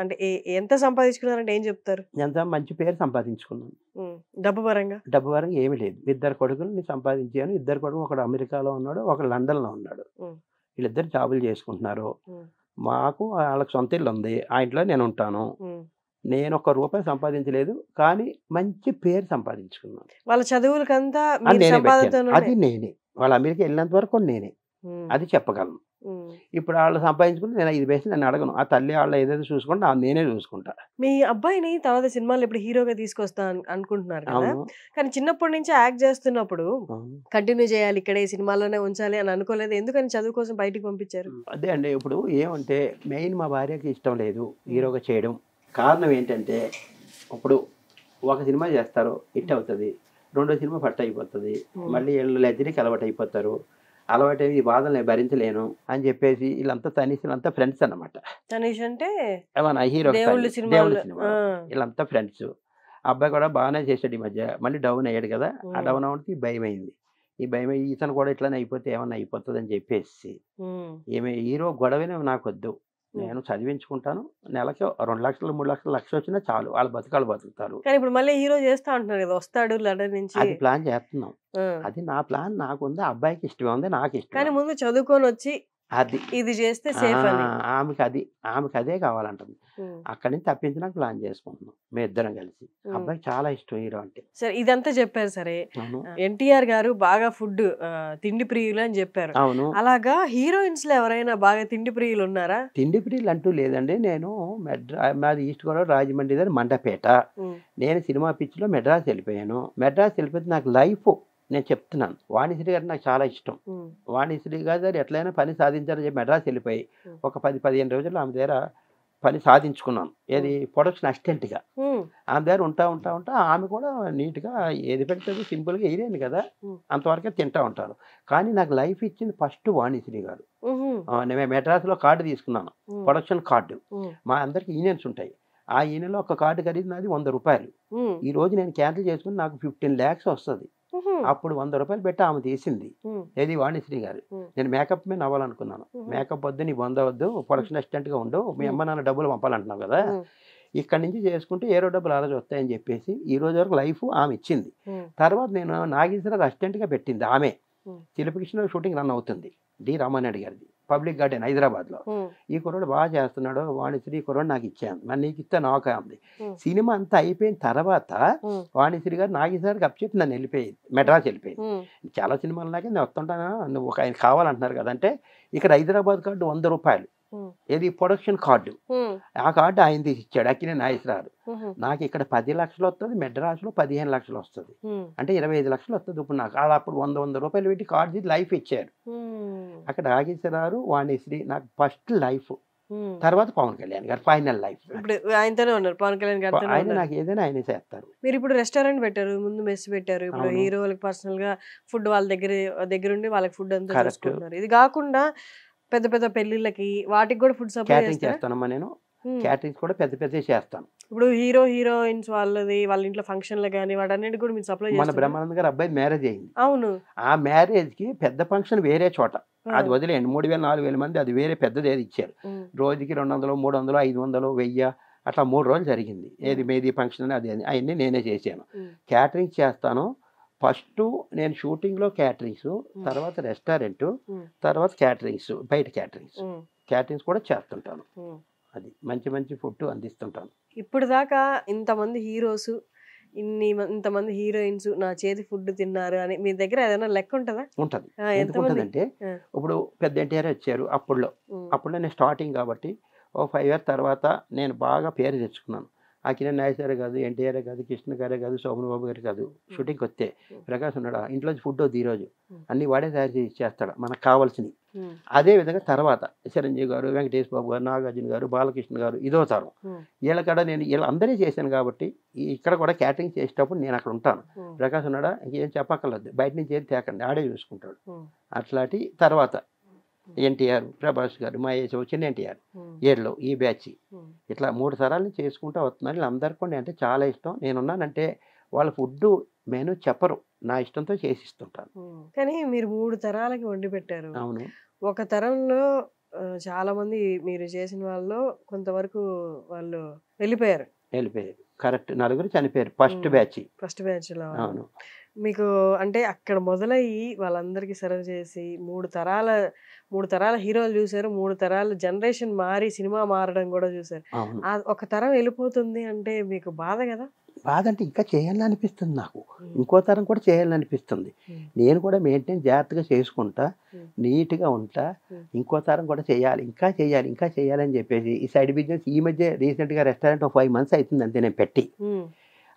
అంటే ఎంత సంపాదించుకున్నారంటే ఏం చెప్తారు? ఎంత మంచి పేరు సంపాదించుకున్నాను. డబ్బు పరంగా? డబ్బు పరంగా ఏమీ లేదు. 2 కొడుకులు సంపాదించాను. 2 కొడుకులు, ఒకడు అమెరికాలో ఉన్నాడు, ఒకడు లండన్లో ఉన్నాడు. వీళ్ళిద్దరు జాబులు చేసుకుంటున్నారు. మాకు వాళ్ళకి సొంత ఇల్లు ఉంది, ఆ ఇంట్లో నేను ఉంటాను. నేను ₹1 సంపాదించలేదు కానీ మంచి పేరు సంపాదించుకున్నాను. వాళ్ళ చదువులకంతా అది నేనే. వాళ్ళ అమెరికా వెళ్ళినంత వరకు నేనే అది చెప్పగలను. ఇప్పుడు వాళ్ళు సంపాదించుకుంటే నేను 5 పైసలు నేను అడగను. ఆ తల్లి వాళ్ళు ఏదైతే చూసుకుంటే నేనే చూసుకుంటా. మీ అబ్బాయిని తర్వాత సినిమాలు ఇప్పుడు హీరోగా తీసుకొస్తా అనుకుంటున్నారు కదా, కానీ చిన్నప్పటి నుంచి యాక్ట్ చేస్తున్నప్పుడు కంటిన్యూ చేయాలి, ఇక్కడ ఈ సినిమాలోనే ఉంచాలి అని అనుకోలేదు? ఎందుకని చదువు కోసం బయటికి పంపించారు? అదే అండి, ఇప్పుడు ఏమంటే మెయిన్ మా భార్యకి ఇష్టం లేదు హీరోగా చేయడం. కారణం ఏంటంటే ఇప్పుడు ఒక సినిమా చేస్తారు, హిట్ అవుతుంది, 2వ సినిమా పట్టు అయిపోతుంది, మళ్ళీ వీళ్ళు లగ్జరీకి అలవాటు అయిపోతారు. అలవాటు ఈ బాధలు నేను భరించలేను అని చెప్పేసి వీళ్ళంతా తనీష్ వీళ్ళంతా ఫ్రెండ్స్ అన్నమాట. తనీష్ అంటే హీరో సినిమా, వీళ్ళంతా ఫ్రెండ్స్. అబ్బాయి కూడా బాగానే చేశాడు. ఈ మధ్య మళ్ళీ డౌన్ అయ్యాడు కదా, ఆ డౌన్ అవ్వడానికి భయం అయింది. ఈ భయం ఇతను కూడా ఇట్లానే అయిపోతే ఏమన్నా అయిపోతుంది అని చెప్పేసి ఏమి హీరో గొడవనే నాకు వద్దు, నేను చదివించుకుంటాను, నెలకి 2 లక్షలు 3 లక్షలు లక్ష వచ్చినా చాలు, వాళ్ళ బతుకాలు బతుకుతారు. కానీ ఇప్పుడు మళ్ళీ హీరో చేస్తా అంటున్నారు కదా, వస్తాడు లండన్ నుంచి. అది ప్లాన్ చేస్తున్నాం. అది నా ప్లాన్, నాకుంది, అబ్బాయికి ఇష్టమే ఉంది, నాకు ఇష్టం. కానీ ముందు చదువుకొని వచ్చి అది ఇది చేస్తే సేఫ్ అని ఆమెకి అదే కావాలంటుంది. అక్కడి నుంచి తప్పించడానికి ప్లాన్ చేసుకుంటున్నాం మేము ఇద్దరం కలిసి. అబ్బాయికి చాలా ఇష్టం హీరో అంటే. సరే, ఇదంతా చెప్పారు. సరే, ఎన్టీఆర్ గారు బాగా ఫుడ్ తిండి ప్రియులు అని చెప్పారు. అవును. అలాగా హీరోయిన్స్ లో ఎవరైనా బాగా తిండి ప్రియులు ఉన్నారా? తిండి ప్రియులు అంటూ లేదండి. నేను మాది ఈస్ట్ గోదావరి, రాజమండ్రి దగ్గర మండపేట. నేను సినిమా పిచ్చిలో మెడ్రాస్ వెళ్ళిపోయాను. మెడ్రాస్ వెళ్ళిపోతే నాకు లైఫ్ నేను చెప్తున్నాను, వాణిశ్రీ గారు నాకు చాలా ఇష్టం. వాణిశ్రీ గారు ఎట్లయినా పని సాధించారని చెప్పి మెడ్రాస్ వెళ్ళిపోయి ఒక 10-15 రోజులు ఆమె దగ్గర పని సాధించుకున్నాను. ఏది ప్రొడక్షన్ అసిస్టెంట్గా ఆమె దగ్గర ఉంటా ఆమె కూడా నీట్గా ఏది పెడుతుంది, సింపుల్గా ఏదేంది కదా, అంతవరకే తింటూ ఉంటారు. కానీ నాకు లైఫ్ ఇచ్చింది ఫస్ట్ వాణిశ్రీ గారు. నేను మెడ్రాస్లో కార్డు తీసుకున్నాను, ప్రొడక్షన్ కార్డు. మా అందరికి యూనియన్స్ ఉంటాయి. ఆ యూనియన్లో ఒక కార్డు ఖరీదు నాది ₹100. ఈ రోజు నేను క్యాన్సిల్ చేసుకుని నాకు 15 lakhs వస్తుంది. అప్పుడు ₹100 పెట్టి ఆమె తీసింది. ఏది వాణిశ్రీ గారు. నేను మేకప్ మీద అవ్వాలనుకున్నాను. మేకప్ వద్దు, నీ పొందవద్దు, ప్రొడక్షన్ అసిస్టెంట్గా ఉండు, మీ అమ్మ నాన్న డబ్బులు పంపాలంటున్నావు కదా, ఇక్కడి నుంచి చేసుకుంటే ఏరో డబ్బులు ఆలోచన వస్తాయని చెప్పేసి ఈ రోజు వరకు లైఫ్ ఆమె ఇచ్చింది. తర్వాత నేను నాగేశ్వర అసిస్టెంట్గా పెట్టింది ఆమె. చిలిపికృష్ణ షూటింగ్ రన్ అవుతుంది, డి రామానాయుడు గారిది, పబ్లిక్ గార్డెన్ హైదరాబాద్లో. ఈ కుర్రోడు బాగా చేస్తున్నాడు, వాణిశ్రీ కుర్రోడు నాకు ఇచ్చాను, మరి నీకు ఇస్తే నాకే ఉంది. సినిమా అంతా అయిపోయిన తర్వాత వాణిశ్రీ గారు నాగేశ్వరికి అప్పచెప్పి నన్ను వెళ్ళిపోయింది, మెడ్రాస్ వెళ్ళిపోయింది. చాలా సినిమాలు నాకే నేను వస్తుంటానా, నువ్వు ఒక ఆయన కావాలంటున్నారు కదంటే, ఇక్కడ హైదరాబాద్ కార్డు ₹100, ఏది ప్రొడక్షన్ కార్డు. ఆ కార్డు ఆయన తీసి ఇచ్చాడు, అక్కినే నాగేశ్వరరావు. నాకు ఇక్కడ 10 లక్షలు వస్తుంది, మెడ్రాస్లో 15 లక్షలు వస్తుంది, అంటే 25 లక్షలు వస్తుంది. ఇప్పుడు నాకు అప్పుడు ₹100 పెట్టి కార్డు లైఫ్ ఇచ్చారు. అక్కడ నాగేశ్వరరావు, వాణిశ్రీ నాకు ఫస్ట్ లైఫ్. తర్వాత పవన్ కళ్యాణ్ గారు ఫైనల్ లైఫ్. ఇప్పుడు ఆయనతోనే ఉన్నారు, పవన్ కళ్యాణ్ గారు. ఆయన నాకు ఏదైనా ఆయనే చేస్తారు. మీరు ఇప్పుడు రెస్టారెంట్ పెట్టారు, ముందు మెస్ పెట్టారు, ఇప్పుడు హీరో వాళ్ళకి పర్సనల్ గా ఫుడ్ వాళ్ళ దగ్గర ఉండి వాళ్ళకి ఫుడ్ అంతా చూసుకుంటున్నారు. ఇది కాకుండా పెద్ద పెద్ద పెళ్లిళ్ళకి వాటికి కూడా ఫుడ్ సప్లై క్యాటరింగ్ చేస్తారా? చేస్తానమ్మా నేను. క్యాటరింగ్స్ కూడా పెద్ద పెద్దవి చేస్తాను. ఇప్పుడు హీరో హీరోయిన్స్ వాళ్ళ ఇంట్లో ఫంక్షన్లు కానీ వాటన్నిటి కూడా మీరు సప్లై మన చేస్తారా? బ్రహ్మానంద గారు అబ్బాయి మ్యారేజ్ అయింది. అవును. ఆ మ్యారేజ్కి పెద్ద ఫంక్షన్ వేరే చోట, ఆ. అది వదిలేయండి, 3000-4000 మంది, అది వేరే పెద్దది ఏది ఇచ్చారు. రోజుకి 200, 300, 500, 1000 అట్లా 3 రోజులు జరిగింది. ఏది మేది ఫంక్షన్ అని అది అవన్నీ నేనే చేశాను. క్యాటరింగ్ చేస్తాను. ఫస్ట్ నేను షూటింగ్లో క్యాటరింగ్స్, తర్వాత రెస్టారెంట్, తర్వాత క్యాటరింగ్స్, బయట క్యాటరింగ్స్ కూడా చేస్తుంటాను. అది మంచి మంచి ఫుడ్ అందిస్తుంటాను. ఇప్పుడు దాకా ఇంతమంది హీరోస్ ఇంతమంది హీరోయిన్స్ నా చేతి ఫుడ్ తిన్నారు అని మీ దగ్గర ఏదైనా లెక్క ఉంటుందా? ఉంటుంది. ఎంతమంది? ఎందుకుంటుందంటే ఇప్పుడు పెద్ద ఎన్టీఆర్ వచ్చారు అప్పుడులో నేను స్టార్టింగ్ కాబట్టి ఓ 5 years తర్వాత నేను బాగా పేరు తెచ్చుకున్నాను. అక్కినేని నాగేశ్వర కాదు, ఎన్టీఆర్ కాదు, కృష్ణ గారే కాదు, శోభన్ బాబు గారు కాదు, షూటింగ్కి వస్తే ప్రకాష్ ఉన్నాడు, ఇంట్లో ఫుడ్ వద్దు ఈరోజు అన్ని వాడే తయారు చేసి ఇచ్చేస్తాడు మనకు కావాల్సినవి. అదే విధంగా తర్వాత చిరంజీవి గారు, వెంకటేష్ బాబు గారు, నాగార్జున గారు, బాలకృష్ణ గారు, ఇదో తరం వీళ్ళ కాడ నేను వీళ్ళందరినీ చేశాను కాబట్టి ఇక్కడ కూడా క్యాటరింగ్ చేసేటప్పుడు నేను అక్కడ ఉంటాను. ప్రకాష్ ఉన్నాడా, ఇంకేం చెప్పక్కర్లేదు, బయట నుంచి ఏది తేకండి, ఆడే చూసుకుంటాడు. అట్లాంటి తర్వాత ఎన్టీఆర్, ప్రభాస్ గారు, మహేష్, చిన్న ఎన్టీఆర్, ఏడులో ఈ బ్యాచ్ ఇట్లా 3 తరాలు చేసుకుంటూ వస్తున్నారు. వీళ్ళందరికీ కూడా అంటే చాలా ఇష్టం. నేనున్నానంటే వాళ్ళ ఫుడ్ మెనూ చెప్పరు, నా ఇష్టంతో చేసిస్తుంటాను. కానీ మీరు 3 తరాలకి వండి పెట్టారు. అవును. ఒక తరంలో చాలా మంది మీరు చేసిన వాళ్ళు కొంతవరకు వాళ్ళు వెళ్ళిపోయారు. కరెక్ట్, 4 చనిపోయారు ఫస్ట్ బ్యాచ్ లో. అవును. మీకు అంటే అక్కడ మొదలయ్యి వాళ్ళందరికీ సర్వ్ చేసి 3 తరాల హీరోలు చూసారు, 3 తరాల జనరేషన్ మారి సినిమా మారడం కూడా చూసారు. ఒక తరం వెళ్ళిపోతుంది అంటే మీకు బాధ కదా? బాధ అంటే ఇంకా చేయాలని అనిపిస్తుంది నాకు, ఇంకో తరం కూడా చేయాలని అనిపిస్తుంది. నేను కూడా మెయింటైన్ జాగ్రత్తగా చేసుకుంటా, నీట్గా ఉంటా, ఇంకో తరం కూడా ఇంకా చేయాలి అని చెప్పేసి ఈ సైడ్ బిజినెస్ ఈ మధ్య రీసెంట్గా రెస్టారెంట్ 5 months అవుతుంది అంతే నేను పెట్టి.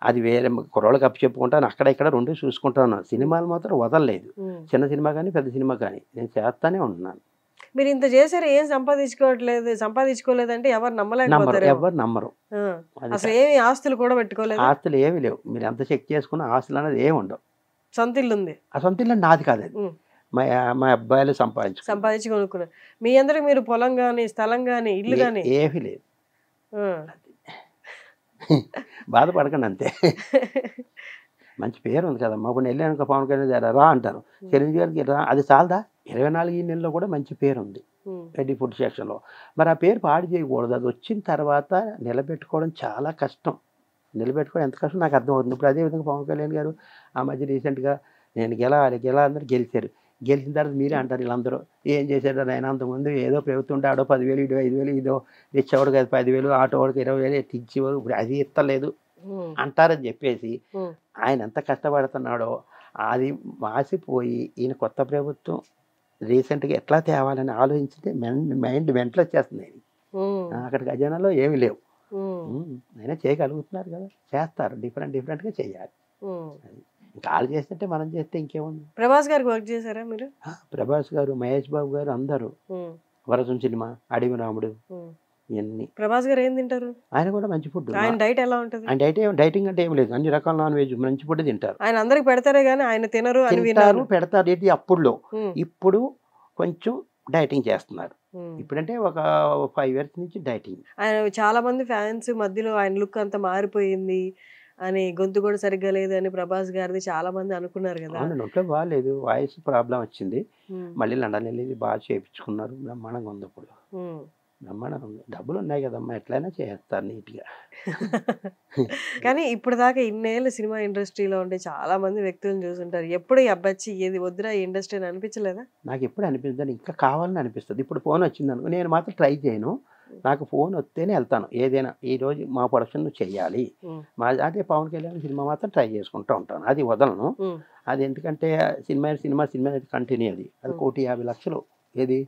అది వేరే కుర్రోళ్ళకి అప్పు చెప్పుకుంటాను, అక్కడ ఇక్కడ 2 చూసుకుంటాను. సినిమాలు మాత్రం వదలలేదు, చిన్న సినిమా కానీ పెద్ద సినిమా కానీ నేను చేస్తానే ఉంటున్నాను. మీరు ఇంత చేశారు, ఏం సంపాదించుకోలేదంటే ఎవరు నమ్మరు. అసలు ఏమి ఆస్తులు కూడా పెట్టుకోలేదు? ఆస్తులు ఏమి లేవు. మీరు ఎంత చెక్ చేసుకున్న ఆస్తులు అనేది ఏమి ఉండవు. సొంత ఇల్లు ఉంది? ఆ సొంత ఇల్లు నాది కాదు, అది మా అబ్బాయిలు సంపాదించి కొనుక్కున్నారు. మీ అందరికి మీరు పొలం కానీ స్థలం కానీ ఇల్లు కానీ ఏమీ లేదు. బాధపడకండి అంతే. మంచి పేరు ఉంది కదమ్మా. ఇప్పుడు వెళ్ళాను పవన్ కళ్యాణ్ రా అంటారు, చిరంజీవి గారికి రా, అది చాలదా? 24 నెలల్లో కూడా మంచి పేరు ఉంది రెడ్డి ఫుడ్ సెక్షన్లో. మరి ఆ పేరు పాడు చేయకూడదు. అది వచ్చిన తర్వాత నిలబెట్టుకోవడం చాలా కష్టం. నిలబెట్టుకోవడం ఎంత కష్టం నాకు అర్థమవుతుంది. ఇప్పుడు అదేవిధంగా పవన్ కళ్యాణ్ గారు ఆ మధ్య రీసెంట్గా నేను అందరూ గెలిచారు. గెలిచిన తర్వాత మీరే అంటారు వీళ్ళందరూ ఏం చేశాడు ఆయన, అంతకుముందు ఏదో ప్రభుత్వం ఉంటే ఆడో 10,000 ఇదో 5,000, ఇదో రిక్షావాడు కదా 10,000, ఆటోవాడికి 20,000 ఇచ్చేవారు, ఇప్పుడు అది ఇస్తలేదు అంటారని చెప్పేసి ఆయన ఎంత కష్టపడుతున్నాడో అది మాసిపోయి ఈయన కొత్త ప్రభుత్వం రీసెంట్గా ఎట్లా తేవాలని ఆలోచించితే మైండ్ వెంటలో వచ్చేస్తుంది. అక్కడ ఖజానాలో ఏమి లేవు, అయినా చేయగలుగుతున్నారు కదా, చేస్తారు. డిఫరెంట్గా చేయాలి. ఇంకా వాళ్ళు చేస్తుంటే మనం చేస్తే ఇంకేముంది. ప్రభాస్ గారికి వర్క్ చేశారా మీరు? ప్రభాస్ గారు, మహేష్ బాబు గారు అందరూ, వరసం సినిమా, అడవి రాముడు, ఇవన్నీ. ప్రభాస్ గారు ఏం తింటారు? ఆయన కూడా మంచి ఫుడ్. ఆయన డైట్ ఎలా ఉంటుంది? ఆయన డైటింగ్ అంటే ఏం లేదు, అన్ని రకాల నాన్ వెజ్ మంచి ఫుడ్ తింటారు. ఆయన అందరికి పెడతారే కానీ ఆయన తినరు అని విన్నారు. పెడతారు ఏంటి అప్పుడులో, ఇప్పుడు కొంచెం డైటింగ్ చేస్తున్నారు. ఇప్పుడంటే ఒక 5 years నుంచి డైటింగ్. ఆయన చాలా మంది ఫ్యాన్స్ మధ్యలో ఆయన లుక్ అంతా మారిపోయింది అని, గొంతు కూడా సరిగ్గా లేదు అని ప్రభాస్ గారిది చాలా మంది అనుకున్నారు కదా. నోట్లో బాగాలేదు, వాయిస్ ప్రాబ్లం వచ్చింది, మళ్ళీ లండన్ వెళ్ళి బాగా చేయించుకున్నారు. బ్రహ్మాండంగా ఉంది ఇప్పుడు, బ్రహ్మాండంగా ఉంది. డబ్బులు ఉన్నాయి కదమ్మా, ఎట్లయినా చేస్తారు నీట్గా. కానీ ఇప్పుడు దాకా ఇన్నేళ్ళు సినిమా ఇండస్ట్రీలో ఉండే చాలా మంది వ్యక్తులను చూసుంటారు. ఎప్పుడు ఈ అబ్బాయి ఏది వద్దురా ఈ ఇండస్ట్రీ అని అనిపించలేదా? నాకు ఎప్పుడు అనిపిస్తుంది, ఇంకా కావాలని అనిపిస్తుంది. ఇప్పుడు ఫోన్ వచ్చింది అనుకో, నేను మాత్రం ట్రై చేయను. నాకు ఫోన్ వస్తేనే వెళ్తాను. ఏదైనా ఈరోజు మా ప్రొడక్షన్ చెయ్యాలి, అదే పవన్ కళ్యాణ్ సినిమా మాత్రం ట్రై చేసుకుంటూ ఉంటాను, అది వదలను. అది ఎందుకంటే సినిమా కంటిన్యూ, అది 1,50 లక్షలు. ఏది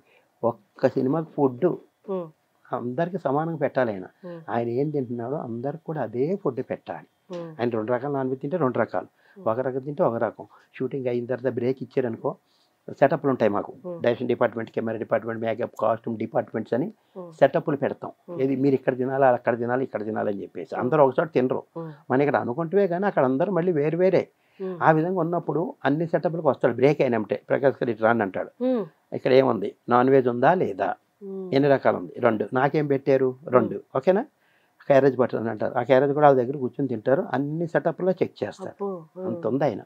ఒక్క సినిమాకి ఫుడ్ అందరికి సమానంగా పెట్టాలి. ఆయన ఏం తింటున్నాడో అందరికి కూడా అదే ఫుడ్ పెట్టాలి. ఆయన 2 రకాల నాన్ వెజ్ తింటే 2 రకాలు, ఒక రకం తింటే ఒక రకం. షూటింగ్ అయిన తర్వాత బ్రేక్ ఇచ్చారనుకో, సెటప్లు ఉంటాయి మాకు. Hmm. Direction department, camera department, makeup, costume departments అని Hmm. సెటప్లు పెడతాం. Hmm. ఏది మీరు ఇక్కడ తినాలి, అక్కడ తినాలి, ఇక్కడ తినాలి అని చెప్పేసి అందరూ ఒకచోట తినరు. మన ఇక్కడ అనుకుంటే కానీ అక్కడ అందరూ మళ్ళీ వేరు వేరే. ఆ విధంగా ఉన్నప్పుడు అన్ని సెటప్లకు వస్తాడు. బ్రేక్ అయినట్టే ప్రకాష్ గారు ఇటు రాండి అంటాడు. ఇక్కడ ఏముంది, నాన్ వెజ్ ఉందా లేదా, ఎన్ని రకాలు ఉంది, 2 నాకేం పెట్టారు 2 ఓకేనా, క్యారేజ్ పట్టదని అంటారు. ఆ క్యారేజ్ కూడా వాళ్ళ దగ్గర కూర్చొని తింటారు. అన్ని సెటప్లో చెక్ చేస్తారు. అంత ఉంది ఆయన.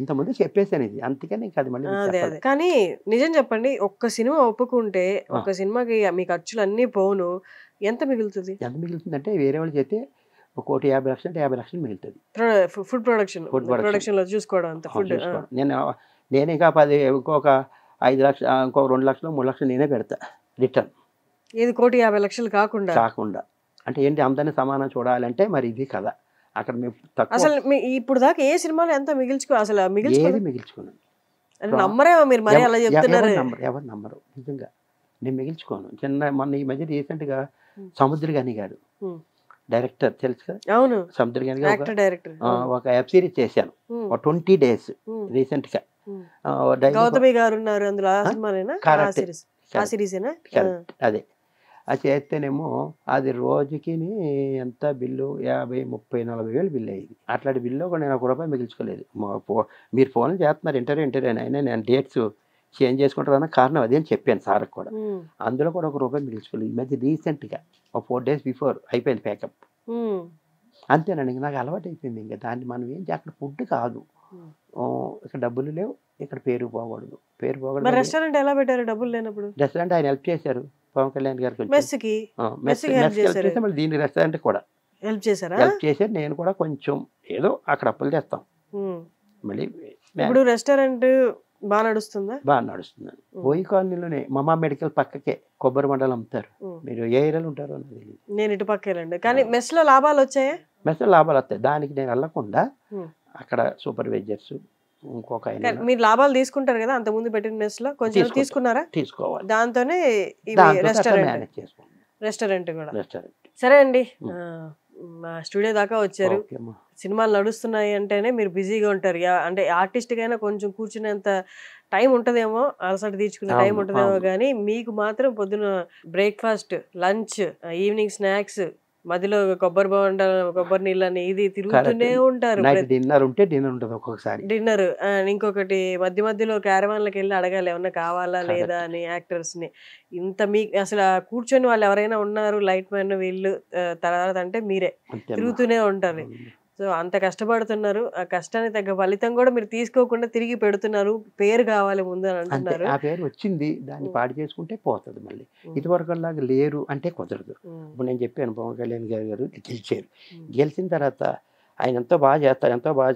ఇంతకుముందు చెప్పేసాను ఇది, అందుకని ఇంకా అది మళ్ళీ మీకు అదే చెప్పాలి. అదే కానీ నిజం చెప్పండి, ఒక్క సినిమా ఒప్పుకుంటే ఒక సినిమాకి మీ ఖర్చులు అన్ని పోను ఎంత మిగులుతుంది? ఎంత మిగులుతుందంటే వేరే వాళ్ళు చేస్తే 1,50,00,000 అంటే 50,00,000 మిగులుతుంది. Food production Food production. Production లో చూసుకోవడం అంత ఫుడ్. చూసుకోండి. నేను ఇంకా 10 ఇంకొక 5 లక్షలు ఇంకొక 2 లక్షలు 3 లక్షలు నేనే పెడతా రిటర్న్ ఇది 1,50,00,000 కాకుండా. కాకుండా. అంటే ఏంటి, అందరినీ సమానం చూడాలంటే మరి ఇది కదా. అక్కడ మేము తక్కువ అసలు ఇప్పుడు దాకా ఏ సినిమాలో ఎంత అసలు ఏది మిగిల్చుకున్నాను. నమ్మరేమో మీరు మరి అలా చెప్తున్నారు. ఎవరు నమ్మరు నిజంగా. నేను మిగిల్చుకోను. మొన్న ఈ మధ్య రీసెంట్గా సముద్రగాని గారు డైరెక్టర్ తెలుసు కదా. అవును, సముద్రగాని యాక్టర్ డైరెక్టర్. ఒక వెబ్ సిరీస్ చేశాను 20 days రీసెంట్గా. గౌతమి గారు ఉన్నారు అందులో. ఆ సినిమానేనా? Correct. ఆ సిరీసేనా? అదే అది చేస్తేనేమో అది రోజుకి ఎంత బిల్లు 50, 30, 40 వేలు బిల్లు అయ్యింది. అట్లాంటి బిల్లు కూడా నేను ₹1 మిగిల్చుకోలేదు. మీరు ఫోన్లు చేస్తున్నారు ఇంటర్వ్యూ అయినా నేను డేట్స్ చేంజ్ చేసుకుంటారన్న కారణం అదే అని చెప్పాను సార్కి కూడా. అందులో కూడా ₹1 మిగిల్చుకోలేదు. ఈ మధ్య రీసెంట్గా ఒక 4 days బిఫోర్ అయిపోయింది ప్యాకప్. అంతేనండి, ఇంక నాకు అలవాటు అయిపోయింది. ఇంకా దాన్ని మనం ఏం అక్కడ ఫుడ్ కాదు, ఇక్కడ డబ్బులు లేవు, ఇక్కడ పేరు పోకూడదు. పేరు పోకూడదు. రెస్టారెంట్ ఎలా పెట్టారు డబ్బులు లేనప్పుడు? రెస్టారెంట్ ఆయన హెల్ప్ చేశారు, పవన్ కళ్యాణ్ గారికి. మెస్కి హెల్ప్ చేశారు. మళ్ళీ దీని రెస్టారెంట్ కూడా హెల్ప్ చేశారా? హెల్ప్ చేశారు. నేను కూడా కొంచెం ఏదో అక్కడ అప్పులు చేస్తాం. మళ్ళీ ఇప్పుడు రెస్టారెంట్ బాగా నడుస్తుందా? బాగా నడుస్తున్నాను. ఓయి కాలనీలోనే మమా మెడికల్ పక్కకే కొబ్బరి మండలం అమ్ముతారు. మీరు ఏ ఏరియాలో ఉంటారో నాకు తెలియదు. నేను ఇటు పక్క వెళ్ళండి. కానీ మెస్ లో లాభాలు వచ్చాయా? మెస్లో లాభాలు వస్తాయి. దానికి నేను వెళ్ళకుండా అక్కడ సూపర్వైజర్స్ ఇంకొక ఆయన. మీరు లాభాలు తీసుకుంటారు కదా, అంత ముందు పెట్టిన మెస్ లో కొంచెం తీసుకున్నారా? తీసుకోవాలి. దాంతోనే రెస్టారెంట్ కూడా. రెస్టారెంట్ సరే అండి, మా స్టూడియో దాకా వచ్చారు. సినిమాలు నడుస్తున్నాయి అంటేనే మీరు బిజీగా ఉంటారు. అంటే ఆర్టిస్ట్ కైనా కొంచెం కూర్చునేంత టైం ఉంటదేమో, అలసట తీర్చుకునే టైం ఉంటదేమో, కానీ మీకు మాత్రం పొద్దున బ్రేక్ఫాస్ట్, లంచ్, ఈవినింగ్ స్నాక్స్, మధ్యలో కొబ్బరి బొండాలు, కొబ్బరి నీళ్ళని ఇది తిరుగుతూనే ఉంటారు. డిన్నర్ ఉంటే డిన్నర్ ఉంటుంది ఒక్కొక్కసారి. డిన్నర్, ఇంకొకటి మధ్య మధ్యలో క్యారవాన్లకు వెళ్ళి అడగాలి ఏమన్నా కావాలా లేదా అని యాక్టర్స్ ని. ఇంత మీ అసలు కూర్చొని వాళ్ళు ఎవరైనా ఉన్నారు లైట్ మ్యాన్ వీళ్ళు తర్వాత అంటే మీరే తిరుగుతూనే ఉంటారు. సో అంత కష్టపడుతున్నారు. ఆ కష్టానికి తగ్గ ఫలితం కూడా మీరు తీసుకోకుండా తిరిగి పెడుతున్నారు. పేరు కావాలి ముందు అని అంటున్నారు. ఆ పేరు వచ్చింది, దాన్ని పాడు చేసుకుంటే పోతుంది. మళ్ళీ ఇదివరకు లాగా లేరు అంటే కుదరదు. ఇప్పుడు నేను చెప్పాను, పవన్ కళ్యాణ్ గారు గెలిచారు. గెలిచిన తర్వాత ఆయన ఎంతో బాగా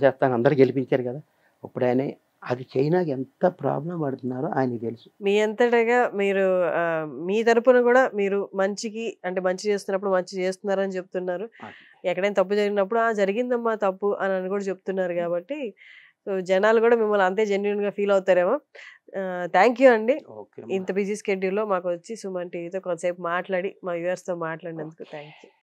చేస్తారు అందరు గెలిపించారు కదా. ఇప్పుడు ఆయన అది చైనాకి ఎంత ప్రాబ్లం పడుతున్నారో ఆయనకి తెలుసు. మీ అంతటగా మీరు మీ తరపున కూడా మీరు మంచికి అంటే మంచి చేస్తున్నప్పుడు మంచి చేస్తున్నారని చెప్తున్నారు. ఎక్కడైనా తప్పు జరిగినప్పుడు జరిగిందమ్మా తప్పు అని కూడా చెప్తున్నారు. కాబట్టి సో జనాలు కూడా మిమ్మల్ని అంతే జెన్యున్ గా ఫీల్ అవుతారేమో. థ్యాంక్ యూ అండి, ఇంత బిజీ స్కెడ్యూల్లో మాకు వచ్చి సుమన్ టీవీతో కొంతసేపు మాట్లాడి మా వ్యూవర్స్ తో మాట్లాడినందుకు థ్యాంక్ యూ.